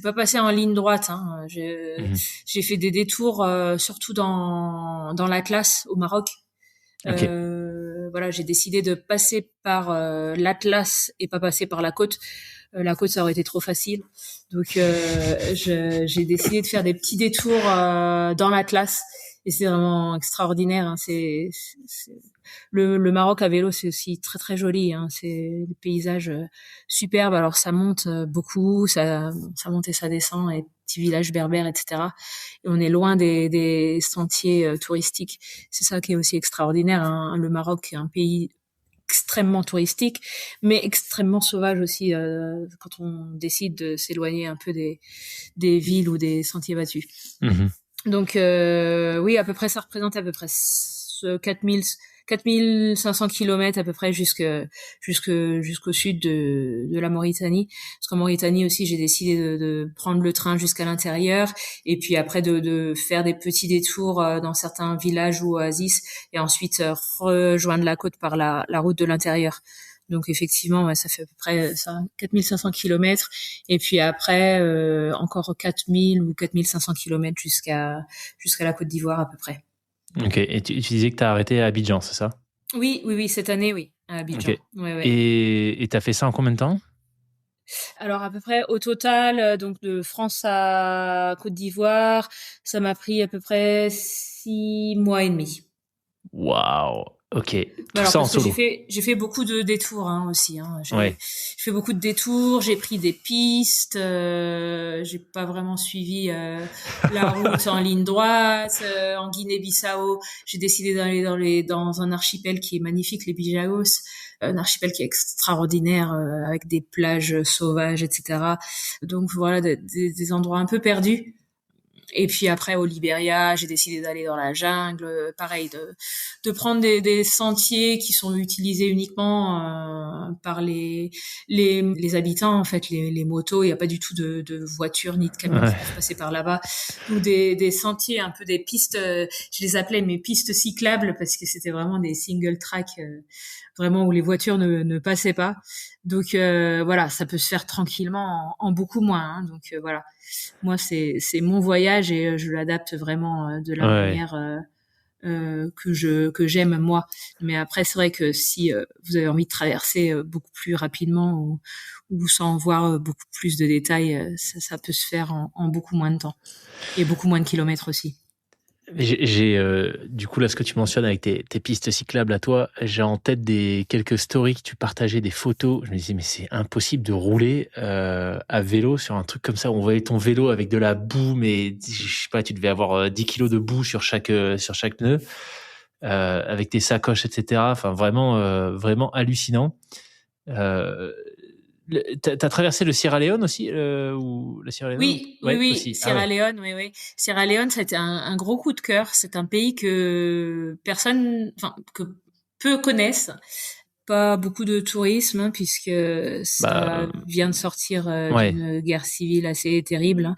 pas passée en ligne droite. Hein. J'ai fait des détours surtout dans l'Atlas au Maroc. Okay. Voilà, j'ai décidé de passer par l'Atlas et pas passer par la côte. La côte, ça aurait été trop facile. Donc, j'ai décidé de faire des petits détours dans l'Atlas. Et c'est vraiment extraordinaire. Hein. Le Maroc à vélo, c'est aussi très, très joli. Hein. C'est des paysages superbes. Alors, ça monte beaucoup. Ça monte et ça descend. Et petits villages berbères, etc. Et on est loin des sentiers touristiques. C'est ça qui est aussi extraordinaire. Hein. Le Maroc est un pays extrêmement touristique, mais extrêmement sauvage aussi quand on décide de s'éloigner un peu des villes ou des sentiers battus. Mmh. Donc oui, à peu près ça représente à peu près 4500 kilomètres à peu près jusqu'au sud de la Mauritanie. Parce qu'en Mauritanie aussi, j'ai décidé de prendre le train jusqu'à l'intérieur et puis après de faire des petits détours dans certains villages ou oasis et ensuite rejoindre la côte par la route de l'intérieur. Donc effectivement, ouais, ça fait à peu près 4500 kilomètres et puis après encore 4000 ou 4500 kilomètres jusqu'à la Côte d'Ivoire à peu près. Ok, et tu disais que tu as arrêté à Abidjan, c'est ça? Oui, cette année, oui, à Abidjan. Okay. Ouais. Et tu as fait ça en combien de temps? Alors à peu près au total, donc de France à Côte d'Ivoire, ça m'a pris à peu près 6 mois et demi. Waouh, ok. Tout Alors ça en parce que solo? j'ai fait beaucoup de détours hein, aussi. Hein. Ouais. J'ai fait beaucoup de détours, j'ai pris des pistes, j'ai pas vraiment suivi la route en ligne droite. En Guinée-Bissau, j'ai décidé d'aller dans un archipel qui est magnifique, les Bijaos, un archipel qui est extraordinaire avec des plages sauvages, etc. Donc voilà des endroits un peu perdus. Et puis après au Libéria, j'ai décidé d'aller dans la jungle, pareil de prendre des sentiers qui sont utilisés uniquement par les habitants en fait, les motos, il y a pas du tout de voitures ni de camions qui peuvent passer par là-bas. Ou des sentiers un peu des pistes, je les appelais mes pistes cyclables parce que c'était vraiment des single track vraiment où les voitures ne passaient pas. Donc voilà, ça peut se faire tranquillement en beaucoup moins. Hein. Donc voilà, moi c'est mon voyage et je l'adapte vraiment de la manière que j'aime moi. Mais après c'est vrai que si vous avez envie de traverser beaucoup plus rapidement ou sans voir beaucoup plus de détails, ça peut se faire en beaucoup moins de temps et beaucoup moins de kilomètres aussi. Du coup, là, ce que tu mentionnes avec tes pistes cyclables à toi, j'ai en tête quelques stories que tu partageais, des photos. Je me disais, mais c'est impossible de rouler à vélo sur un truc comme ça. On voyait ton vélo avec de la boue, mais je sais pas, tu devais avoir 10 kilos de boue sur chaque pneu, avec tes sacoches, etc. Enfin, vraiment hallucinant. T'as traversé le Sierra Leone aussi ou la Sierra Leone? Oui, Ouais, aussi. Sierra Leone, oui. Sierra Leone, ça a été un gros coup de cœur. C'est un pays que que peu connaissent. Pas beaucoup de tourisme, hein, puisque ça vient de sortir d'une guerre civile assez terrible, hein,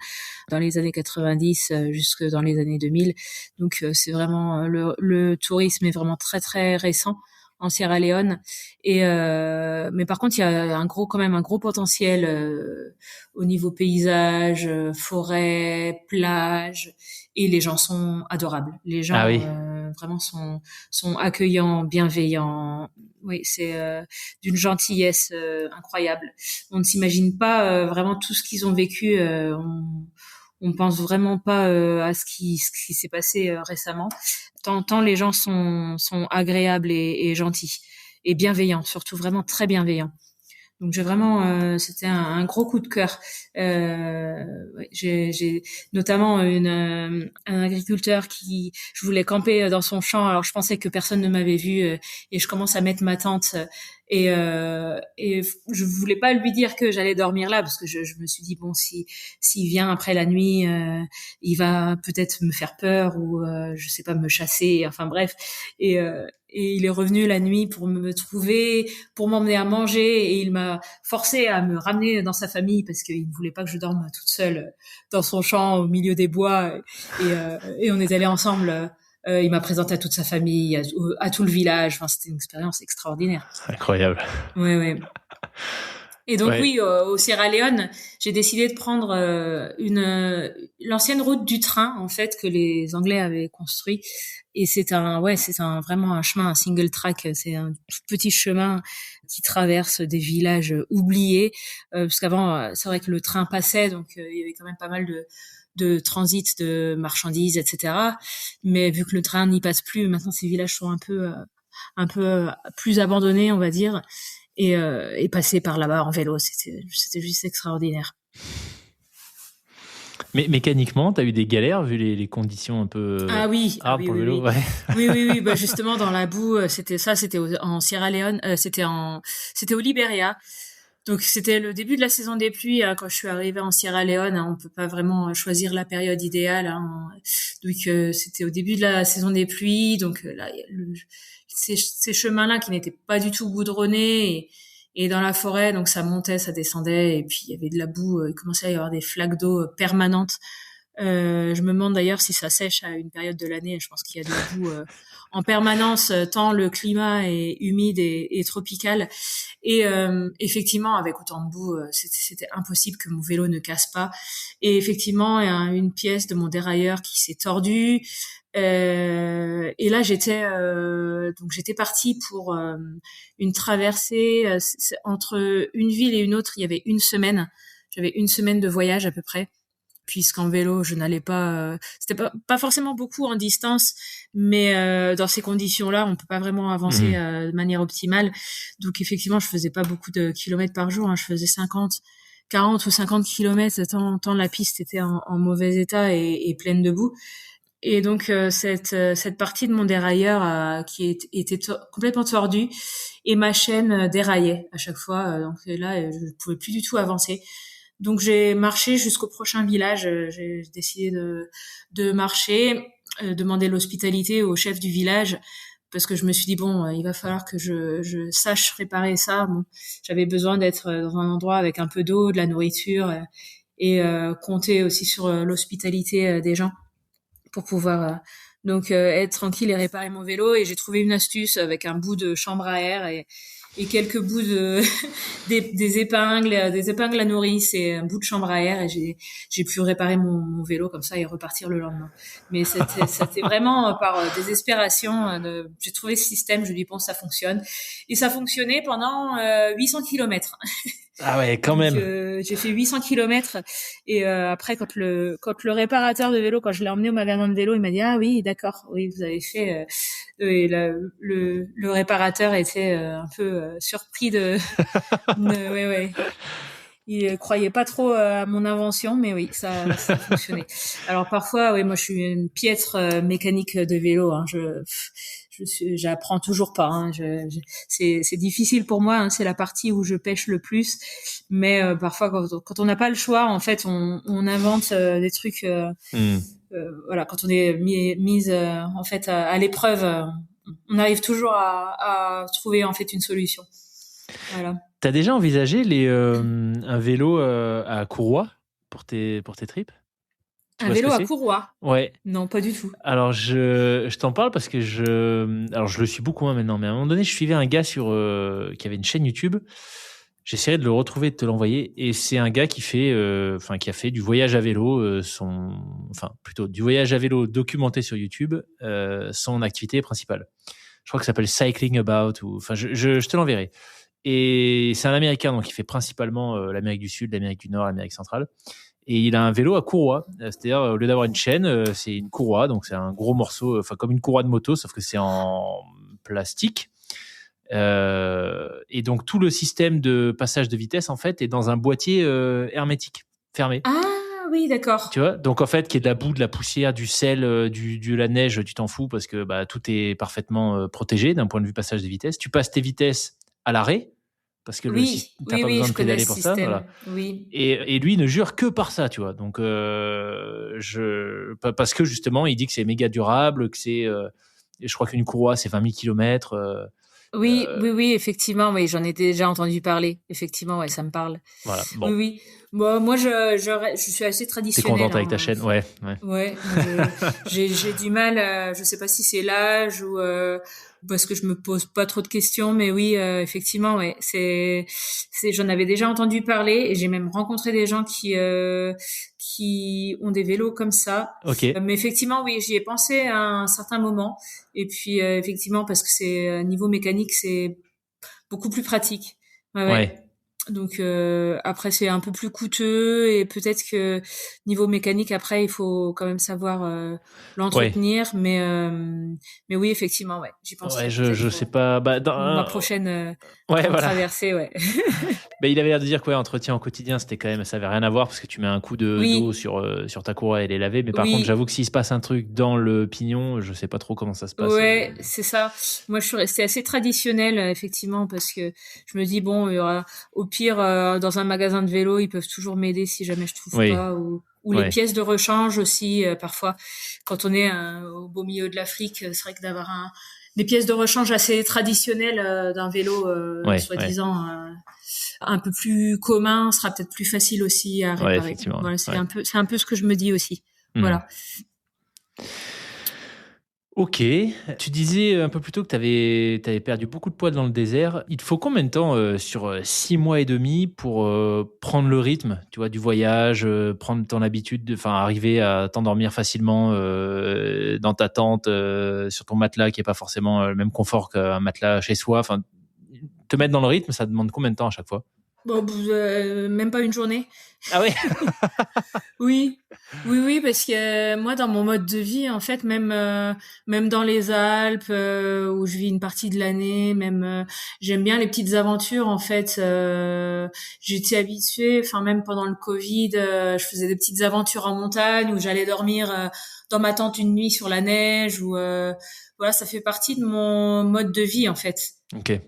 dans les années 90 jusque dans les années 2000. Donc c'est vraiment le tourisme est vraiment très très récent en Sierra Leone et mais par contre il y a quand même un gros potentiel au niveau paysage, forêt, plage et les gens sont adorables. Les gens vraiment sont accueillants, bienveillants. Oui, c'est d'une gentillesse incroyable. On ne s'imagine pas vraiment tout ce qu'ils ont vécu. On pense vraiment pas à ce qui s'est passé récemment. Tant les gens sont agréables et gentils et bienveillants, surtout vraiment très bienveillants. Donc j'ai vraiment, c'était un gros coup de cœur. Ouais, j'ai notamment un agriculteur qui, je voulais camper dans son champ. Alors je pensais que personne ne m'avait vu et je commence à mettre ma tente et je voulais pas lui dire que j'allais dormir là parce que je me suis dit bon s'il vient après la nuit, il va peut-être me faire peur ou je sais pas me chasser. Enfin bref et il est revenu la nuit pour me trouver, pour m'emmener à manger et il m'a forcé à me ramener dans sa famille parce qu'il ne voulait pas que je dorme toute seule dans son champ au milieu des bois et on est allés ensemble. Il m'a présenté à toute sa famille, à tout le village. Enfin, c'était une expérience extraordinaire. Incroyable. Ouais. Et donc oui, au Sierra Leone, j'ai décidé de prendre l'ancienne route du train en fait que les Anglais avaient construit. Et c'est vraiment un chemin, un single track. C'est un tout petit chemin qui traverse des villages oubliés. Parce qu'avant, c'est vrai que le train passait, donc il y avait quand même pas mal de transit de marchandises, etc. Mais vu que le train n'y passe plus, maintenant ces villages sont un peu plus abandonnés, on va dire. Et passer par là-bas en vélo, c'était juste extraordinaire. Mais mécaniquement, tu as eu des galères vu les conditions un peu hardes pour le vélo. Oui. Ouais. Oui. Bah justement, dans la boue, c'était en Sierra Leone, c'était au Libéria. Donc c'était le début de la saison des pluies quand je suis arrivée en Sierra Leone. On peut pas vraiment choisir la période idéale. Donc c'était au début de la saison des pluies. Donc là, ces chemins-là qui n'étaient pas du tout goudronnés et dans la forêt, donc ça montait, ça descendait et puis il y avait de la boue. Il commençait à y avoir des flaques d'eau permanentes. Je me demande d'ailleurs si ça sèche à une période de l'année. Je pense qu'il y a de la boue en permanence, tant le climat est humide et tropical. Et effectivement, avec autant de boue, c'était impossible que mon vélo ne casse pas. Et effectivement, il y a une pièce de mon dérailleur qui s'est tordue. Et là, j'étais partie pour une traversée entre une ville et une autre. Il y avait une semaine. J'avais une semaine de voyage à peu près. Puisqu'en vélo, je n'allais pas, c'était pas forcément beaucoup en distance, mais dans ces conditions-là, on peut pas vraiment avancer de manière optimale. Donc effectivement, je faisais pas beaucoup de kilomètres par jour, je faisais 40 ou 50 kilomètres tant la piste était en mauvais état et pleine de boue. Et donc cette partie de mon dérailleur qui était complètement tordue et ma chaîne déraillait à chaque fois. Donc là, je pouvais plus du tout avancer. Donc j'ai marché jusqu'au prochain village. J'ai décidé de marcher, demander l'hospitalité au chef du village parce que je me suis dit bon, il va falloir que je sache réparer ça. Bon, j'avais besoin d'être dans un endroit avec un peu d'eau, de la nourriture et compter aussi sur l'hospitalité des gens pour pouvoir donc être tranquille et réparer mon vélo. Et j'ai trouvé une astuce avec un bout de chambre à air et quelques bouts des épingles à nourrice et un bout de chambre à air et j'ai pu réparer mon vélo comme ça et repartir le lendemain. Mais c'était vraiment par désespération. J'ai trouvé ce système, je me dis bon ça fonctionne et ça fonctionnait pendant 800 kilomètres. Ah ouais, quand Donc, même. j'ai fait 800 kilomètres et après quand le réparateur de vélo, quand je l'ai emmené au magasin de vélo, il m'a dit ah oui d'accord, oui vous avez fait et le réparateur était un peu surpris ouais. Il croyait pas trop à mon invention, mais oui, ça fonctionnait. Alors parfois, oui, moi je suis une piètre mécanique de vélo. J'apprends toujours pas. C'est difficile pour moi. C'est la partie où je pêche le plus. Mais parfois, quand on n'a pas le choix, en fait, on invente des trucs. Voilà, quand on est mise en fait à l'épreuve, on arrive toujours à trouver en fait une solution. Voilà. T'as déjà envisagé un vélo à courroie pour tes trips? Un vélo à courroie? Ouais. Non, pas du tout. Alors, je t'en parle parce que je le suis beaucoup maintenant, mais à un moment donné, je suivais un gars qui avait une chaîne YouTube. J'essaierai de le retrouver et de te l'envoyer. Et c'est un gars qui a fait du voyage à vélo, plutôt du voyage à vélo documenté sur YouTube, son activité principale. Je crois que ça s'appelle Cycling About, je te l'enverrai. Et c'est un Américain, donc il fait principalement l'Amérique du Sud, l'Amérique du Nord, l'Amérique centrale. Et il a un vélo à courroie, c'est-à-dire au lieu d'avoir une chaîne, c'est une courroie, donc c'est un gros morceau, comme une courroie de moto, sauf que c'est en plastique. Et donc tout le système de passage de vitesse en fait est dans un boîtier hermétique fermé. Ah oui, d'accord. Tu vois, donc en fait, qu'il y ait de la boue, de la poussière, du sel, de la neige, tu t'en fous parce que tout est parfaitement protégé d'un point de vue passage de vitesse. Tu passes tes vitesses à l'arrêt parce que Oui, t'as oui, pas oui, besoin je de connais pédaler ce pour ça. système. Voilà. Oui. Et lui, il ne jure que par ça, tu vois. Donc, parce que justement, il dit que c'est méga durable, que je crois qu'une courroie, c'est 20 000 kilomètres. Oui, oui, oui, effectivement, oui, j'en ai déjà entendu parler. Effectivement, ouais, ça me parle. Voilà. Oui, Bon, oui. Moi, je suis assez t'es traditionnelle. contente avec ta chaîne, ouais. Ouais, j'ai du mal. Je sais pas si c'est l'âge ou parce que je me pose pas trop de questions, mais oui, effectivement, ouais, j'en avais déjà entendu parler et j'ai même rencontré des gens qui ont des vélos comme ça. Ok. Mais effectivement, oui, j'y ai pensé à un certain moment. Et puis effectivement, parce que c'est niveau mécanique, c'est beaucoup plus pratique. Ouais, ouais. Ouais. Donc après c'est un peu plus coûteux et peut-être que niveau mécanique après il faut quand même savoir Ouais. l'entretenir, mais oui effectivement ouais j'y Ouais, penserai je peut-être sais pas. ma prochaine Ouais, grande voilà. traversée ouais. Mais il avait l'air de dire que entretien au quotidien, ça avait rien à voir parce que tu mets un coup d'eau Oui, sur ta courroie et elle est lavée. Mais par contre, oui. j'avoue que s'il se passe un truc dans le pignon, je sais pas trop comment ça se passe. Ouais, c'est ça. Moi, je suis restée assez traditionnelle, effectivement, parce que je me dis, bon, il y aura, au pire, dans un magasin de vélo, ils peuvent toujours m'aider si jamais je trouve Oui, pas, ou les ouais, pièces de rechange aussi, parfois, quand on est au beau milieu de l'Afrique, c'est vrai que d'avoir des pièces de rechange assez traditionnelles d'un vélo, ouais, ouais, soi-disant, un peu plus commun, sera peut-être plus facile aussi à ouais, réparer. effectivement. Voilà, Ouais. c'est un peu ce que je me dis aussi. Hmm. Voilà. Ok, tu disais un peu plus tôt que tu avais perdu beaucoup de poids dans le désert. Il te faut combien de temps sur 6 mois et demi pour prendre le rythme, tu vois, du voyage, prendre ton habitude, arriver à t'endormir facilement dans ta tente, sur ton matelas qui est pas forcément le même confort qu'un matelas chez soi. Enfin, te mettre dans le rythme, ça demande combien de temps à chaque fois? Bon, même pas une journée. Ah ouais. Oui, oui, oui, parce que moi, dans mon mode de vie, en fait, même dans les Alpes où je vis une partie de l'année, même j'aime bien les petites aventures. En fait, j'étais habituée. Enfin, même pendant le Covid, je faisais des petites aventures en montagne où j'allais dormir dans ma tente une nuit sur la neige. Ou voilà, ça fait partie de mon mode de vie, en fait. Ok.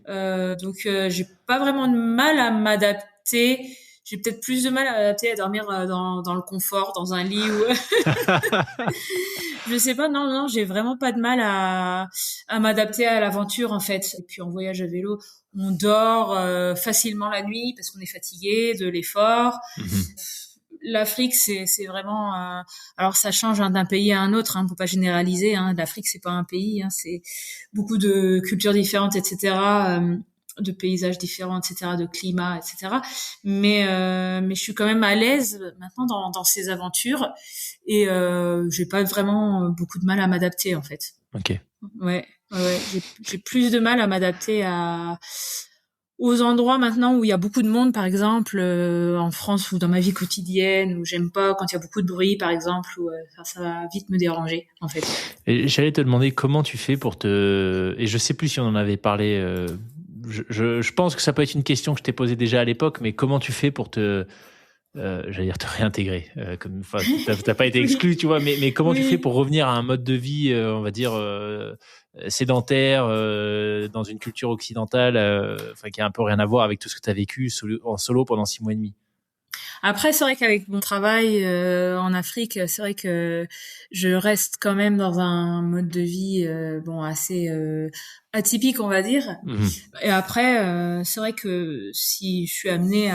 Donc, j'ai pas vraiment de mal à m'adapter. J'ai peut-être plus de mal à m'adapter à dormir dans le confort, dans un lit ou je sais pas. Non, non, j'ai vraiment pas de mal à m'adapter à l'aventure en fait. Et puis en voyage à vélo, on dort facilement la nuit parce qu'on est fatigué de l'effort. Mhm. L'Afrique, c'est vraiment. Alors ça change d'un pays à un autre. On peut pas généraliser. L'Afrique, c'est pas un pays. C'est beaucoup de cultures différentes, etc. De paysages différents, etc. De climat, etc. Mais je suis quand même à l'aise maintenant dans ces aventures et j'ai pas vraiment beaucoup de mal à m'adapter en fait. Ok. Ouais, ouais, ouais. J'ai plus de mal à m'adapter aux endroits maintenant où il y a beaucoup de monde, par exemple, en France ou dans ma vie quotidienne, où j'aime pas quand il y a beaucoup de bruit, par exemple, où ça va vite me déranger, en fait. Et j'allais te demander comment tu fais pour te... Et je sais plus si on en avait parlé. Je pense que ça peut être une question que je t'ai posée déjà à l'époque, mais comment tu fais pour j'allais dire te réintégrer, t'as pas été Oui, exclu, tu vois, mais comment tu fais oui. pour revenir à un mode de vie, on va dire, sédentaire, dans une culture occidentale, qui a un peu rien à voir avec tout ce que tu as vécu en solo pendant 6 mois et demi. Après, c'est vrai qu'avec mon travail en Afrique, c'est vrai que je reste quand même dans un mode de vie bon assez atypique, on va dire. Mhm. Et après, c'est vrai que si je suis amenée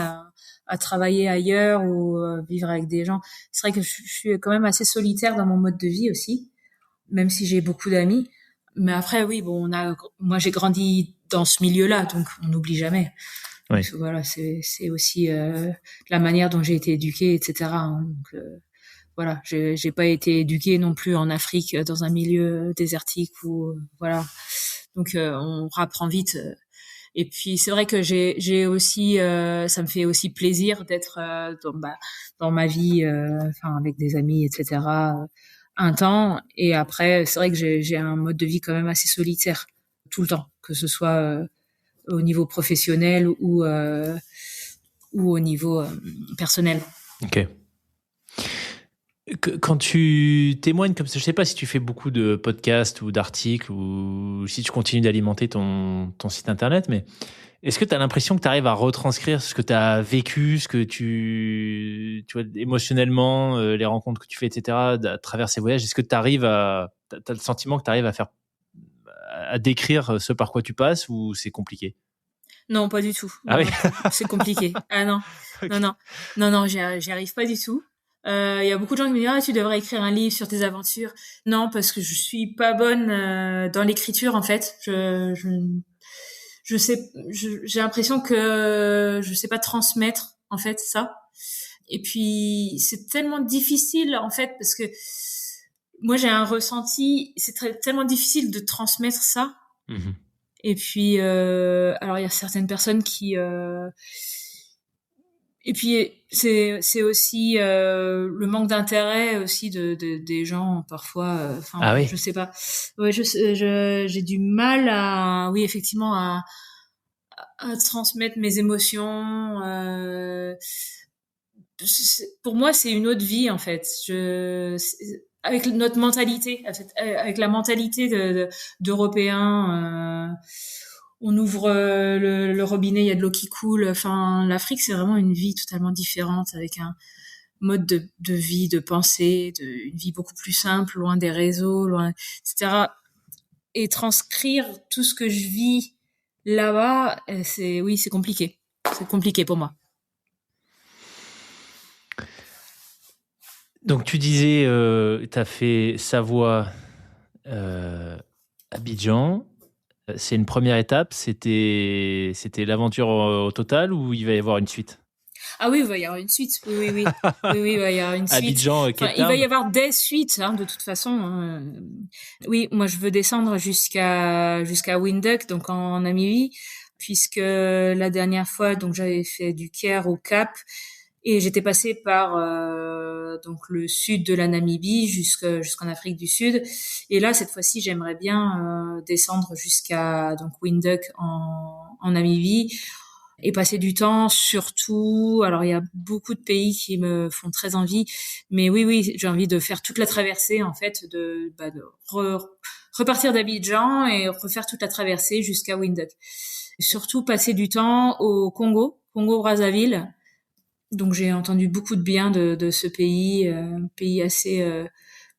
à travailler ailleurs ou vivre avec des gens, c'est vrai que je suis quand même assez solitaire dans mon mode de vie aussi, même si j'ai beaucoup d'amis. Mais après, oui, bon, moi j'ai grandi dans ce milieu-là, donc on n'oublie jamais. Oui. Donc, voilà, c'est aussi la manière dont j'ai été éduquée, etc. Hein. Donc voilà, j'ai pas été éduquée non plus en Afrique dans un milieu désertique ou voilà. Donc on rapprend vite. Et puis c'est vrai que j'ai aussi ça me fait aussi plaisir d'être dans ma vie enfin avec des amis, etc. Un temps, et après c'est vrai que j'ai un mode de vie quand même assez solitaire tout le temps, que ce soit au niveau professionnel ou au niveau personnel. Ok. Quand tu témoignes comme ça, je sais pas si tu fais beaucoup de podcasts ou d'articles ou si tu continues d'alimenter ton site internet, mais est-ce que tu as l'impression que tu arrives à retranscrire ce que tu as vécu, ce que tu vois, émotionnellement, les rencontres que tu fais, etc., à travers ces voyages? Est-ce que tu arrives t'as le sentiment que tu arrives à décrire ce par quoi tu passes, ou c'est compliqué? Non, pas du tout. Ah Non, oui. non, c'est compliqué. Ah non, non, non, non, non, j'y arrive pas du tout. Il y a beaucoup de gens qui me disent tu devrais écrire un livre sur tes aventures. Non, parce que je suis pas bonne dans l'écriture en fait. Je sais, j'ai l'impression que je sais pas transmettre en fait ça. Et puis c'est tellement difficile en fait parce que moi j'ai un ressenti. Tellement difficile de transmettre ça. Mhm. Et puis, alors il y a certaines personnes qui, et puis c'est aussi le manque d'intérêt aussi des gens parfois. Enfin, Ah oui. je sais pas. Ouais, j'ai du mal oui effectivement à transmettre mes émotions. Pour moi, c'est une autre vie en fait. Avec notre mentalité, avec la mentalité d'Européens, on ouvre le robinet, il y a de l'eau qui coule. Enfin, l'Afrique, c'est vraiment une vie totalement différente, avec un mode de vie, de pensée, une vie beaucoup plus simple, loin des réseaux, loin, etc. Et transcrire tout ce que je vis là-bas, oui, c'est compliqué. C'est compliqué pour moi. Donc tu disais, tu as fait Savoie, Abidjan. C'est une première étape. C'était l'aventure au total, ou il va y avoir une suite? Ah oui, il va y avoir une suite. Oui, oui, oui. Oui, oui, il va y avoir une suite. Abidjan, Enfin, Cape il va y Town. avoir des suites, hein, de toute façon. Hein. Oui, moi, je veux descendre jusqu'à Windhoek, donc en Namibie, puisque la dernière fois, donc j'avais fait du Caire au Cap, et j'étais passée par donc le sud de la Namibie jusqu'en Afrique du Sud. Et là, cette fois-ci, j'aimerais bien descendre jusqu'à donc Windhoek en Namibie et passer du temps surtout. Alors il y a beaucoup de pays qui me font très envie, mais oui, oui, j'ai envie de faire toute la traversée en fait, de repartir d'Abidjan et refaire toute la traversée jusqu'à Windhoek. Surtout passer du temps au Congo-Brazzaville. Donc j'ai entendu beaucoup de bien de ce pays, un pays assez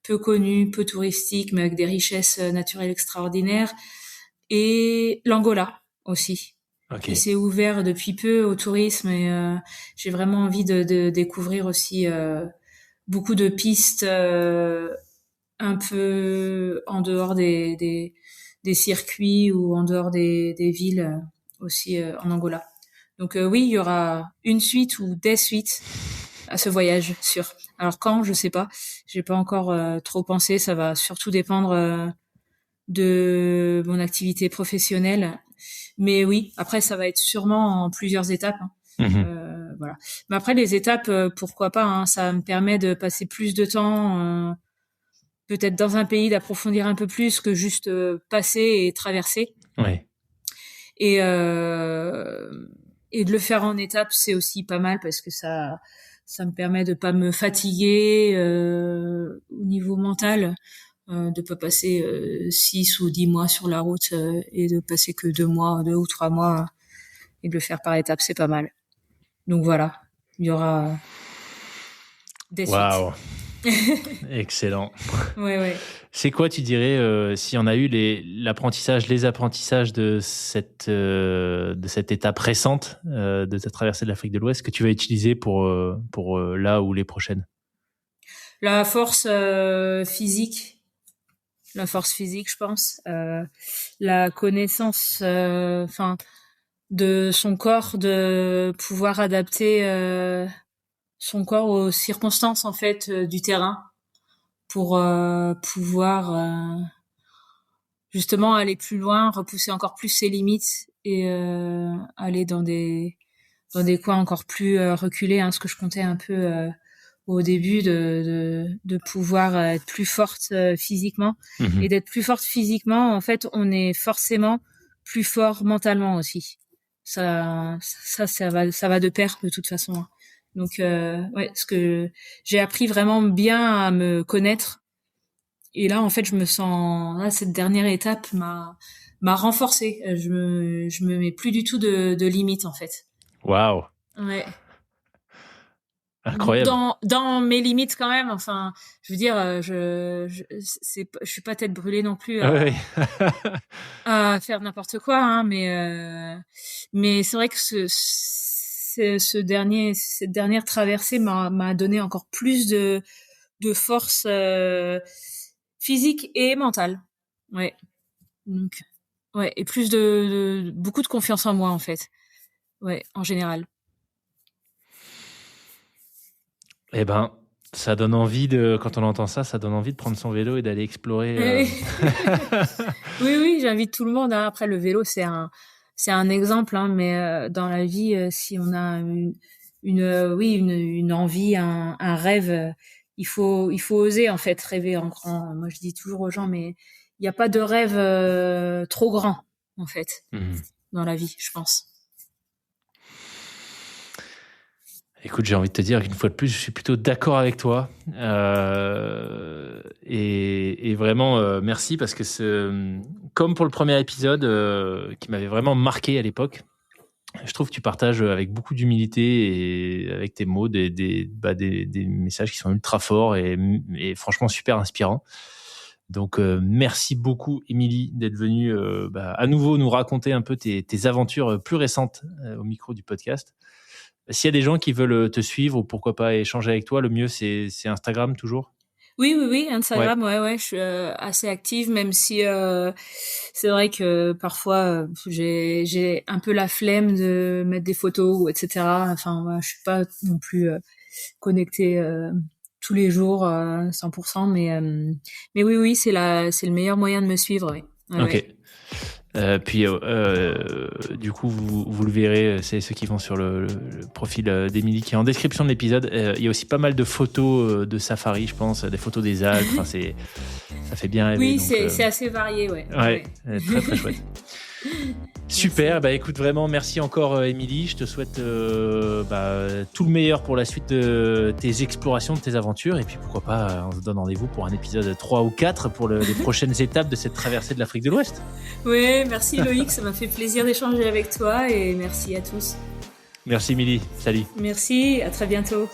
peu connu, peu touristique, mais avec des richesses naturelles extraordinaires. Et l'Angola aussi, Ok. qui s'est ouvert depuis peu au tourisme, et j'ai vraiment envie de découvrir aussi beaucoup de pistes un peu en dehors des circuits ou en dehors des villes aussi en Angola. Donc oui, il y aura une suite ou des suites à ce voyage, sûr. Alors quand, je sais pas, j'ai pas encore trop pensé. Ça va surtout dépendre de mon activité professionnelle. Mais oui, après, ça va être sûrement en plusieurs étapes. Hein. Mhm. Voilà. Mais après, les étapes, pourquoi pas, hein, ça me permet de passer plus de temps, peut-être dans un pays, d'approfondir un peu plus que juste passer et traverser. Ouais. Et, euh, et de le faire en étapes, c'est aussi pas mal parce que ça me permet de pas me fatiguer au niveau mental, de pas passer 6 ou 10 mois sur la route et de passer que 2 mois, 2 ou 3 mois, et de le faire par étapes, c'est pas mal. Donc voilà, il y aura des suites. Waouh. Excellent. Ouais, ouais. C'est quoi, tu dirais, si on a eu les apprentissages de cette étape récente de ta traversée de l'Afrique de l'Ouest, que tu vas utiliser pour là ou les prochaines? La force physique, je pense. La connaissance, enfin, de son corps, de pouvoir adapter son corps aux circonstances en fait du terrain pour pouvoir justement aller plus loin, repousser encore plus ses limites et aller dans des coins encore plus reculés, hein, ce que je comptais un peu au début de pouvoir être plus forte physiquement. Et d'être plus forte physiquement, en fait, on est forcément plus fort mentalement aussi. Ça va de pair de toute façon, hein. Donc ouais, ce que j'ai appris vraiment bien à me connaître. Et là, en fait, je me sens là, cette dernière étape m'a renforcée. Je me mets plus du tout de limites en fait. Waouh. Ouais. Incroyable. Dans mes limites quand même. Enfin, je veux dire, je suis pas tête brûlée non plus à faire n'importe quoi, hein, mais c'est vrai que cette dernière traversée m'a donné encore plus de force physique et mentale. Ouais. Donc, ouais, et plus de beaucoup de confiance en moi en fait. Ouais, en général. Eh ben, ça donne envie quand on entend ça, ça donne envie de prendre son vélo et d'aller explorer. Oui, j'invite tout le monde, hein. Après, le vélo, c'est un exemple, hein, mais dans la vie, si on a une envie, un rêve, il faut oser en fait rêver en grand. Moi, je dis toujours aux gens, mais il n'y a pas de rêve trop grand en fait dans la vie, je pense. Écoute, j'ai envie de te dire qu'une fois de plus, je suis plutôt d'accord avec toi. Et vraiment, merci parce que comme pour le premier épisode qui m'avait vraiment marqué à l'époque, je trouve que tu partages avec beaucoup d'humilité et avec tes mots des messages qui sont ultra forts et franchement super inspirants. Donc, merci beaucoup, Émilie, d'être venue à nouveau nous raconter un peu tes aventures plus récentes au micro du podcast. S'il y a des gens qui veulent te suivre ou pourquoi pas échanger avec toi, le mieux, c'est Instagram toujours ? Oui, Instagram, ouais, je suis assez active, même si c'est vrai que parfois j'ai un peu la flemme de mettre des photos, etc. Enfin, ouais, je suis pas non plus connectée tous les jours 100%, mais oui, c'est le meilleur moyen de me suivre. Ouais. Ouais, ok. ouais. Puis, du coup, vous le verrez, c'est ceux qui vont sur le profil d'Émilie qui est en description de l'épisode. Il y a aussi pas mal de photos de safari, je pense, des photos des algues. Enfin, ça fait bien rêver. Oui, donc, c'est assez varié, ouais. Ouais, très très chouette. Super, écoute, vraiment, merci encore Émilie. Je te souhaite tout le meilleur pour la suite de tes explorations, de tes aventures. Et puis pourquoi pas, on se donne rendez-vous pour un épisode 3 ou 4 pour les prochaines étapes de cette traversée de l'Afrique de l'Ouest. Oui, merci Loïc, ça m'a fait plaisir d'échanger avec toi et merci à tous. Merci Émilie, salut. Merci, à très bientôt.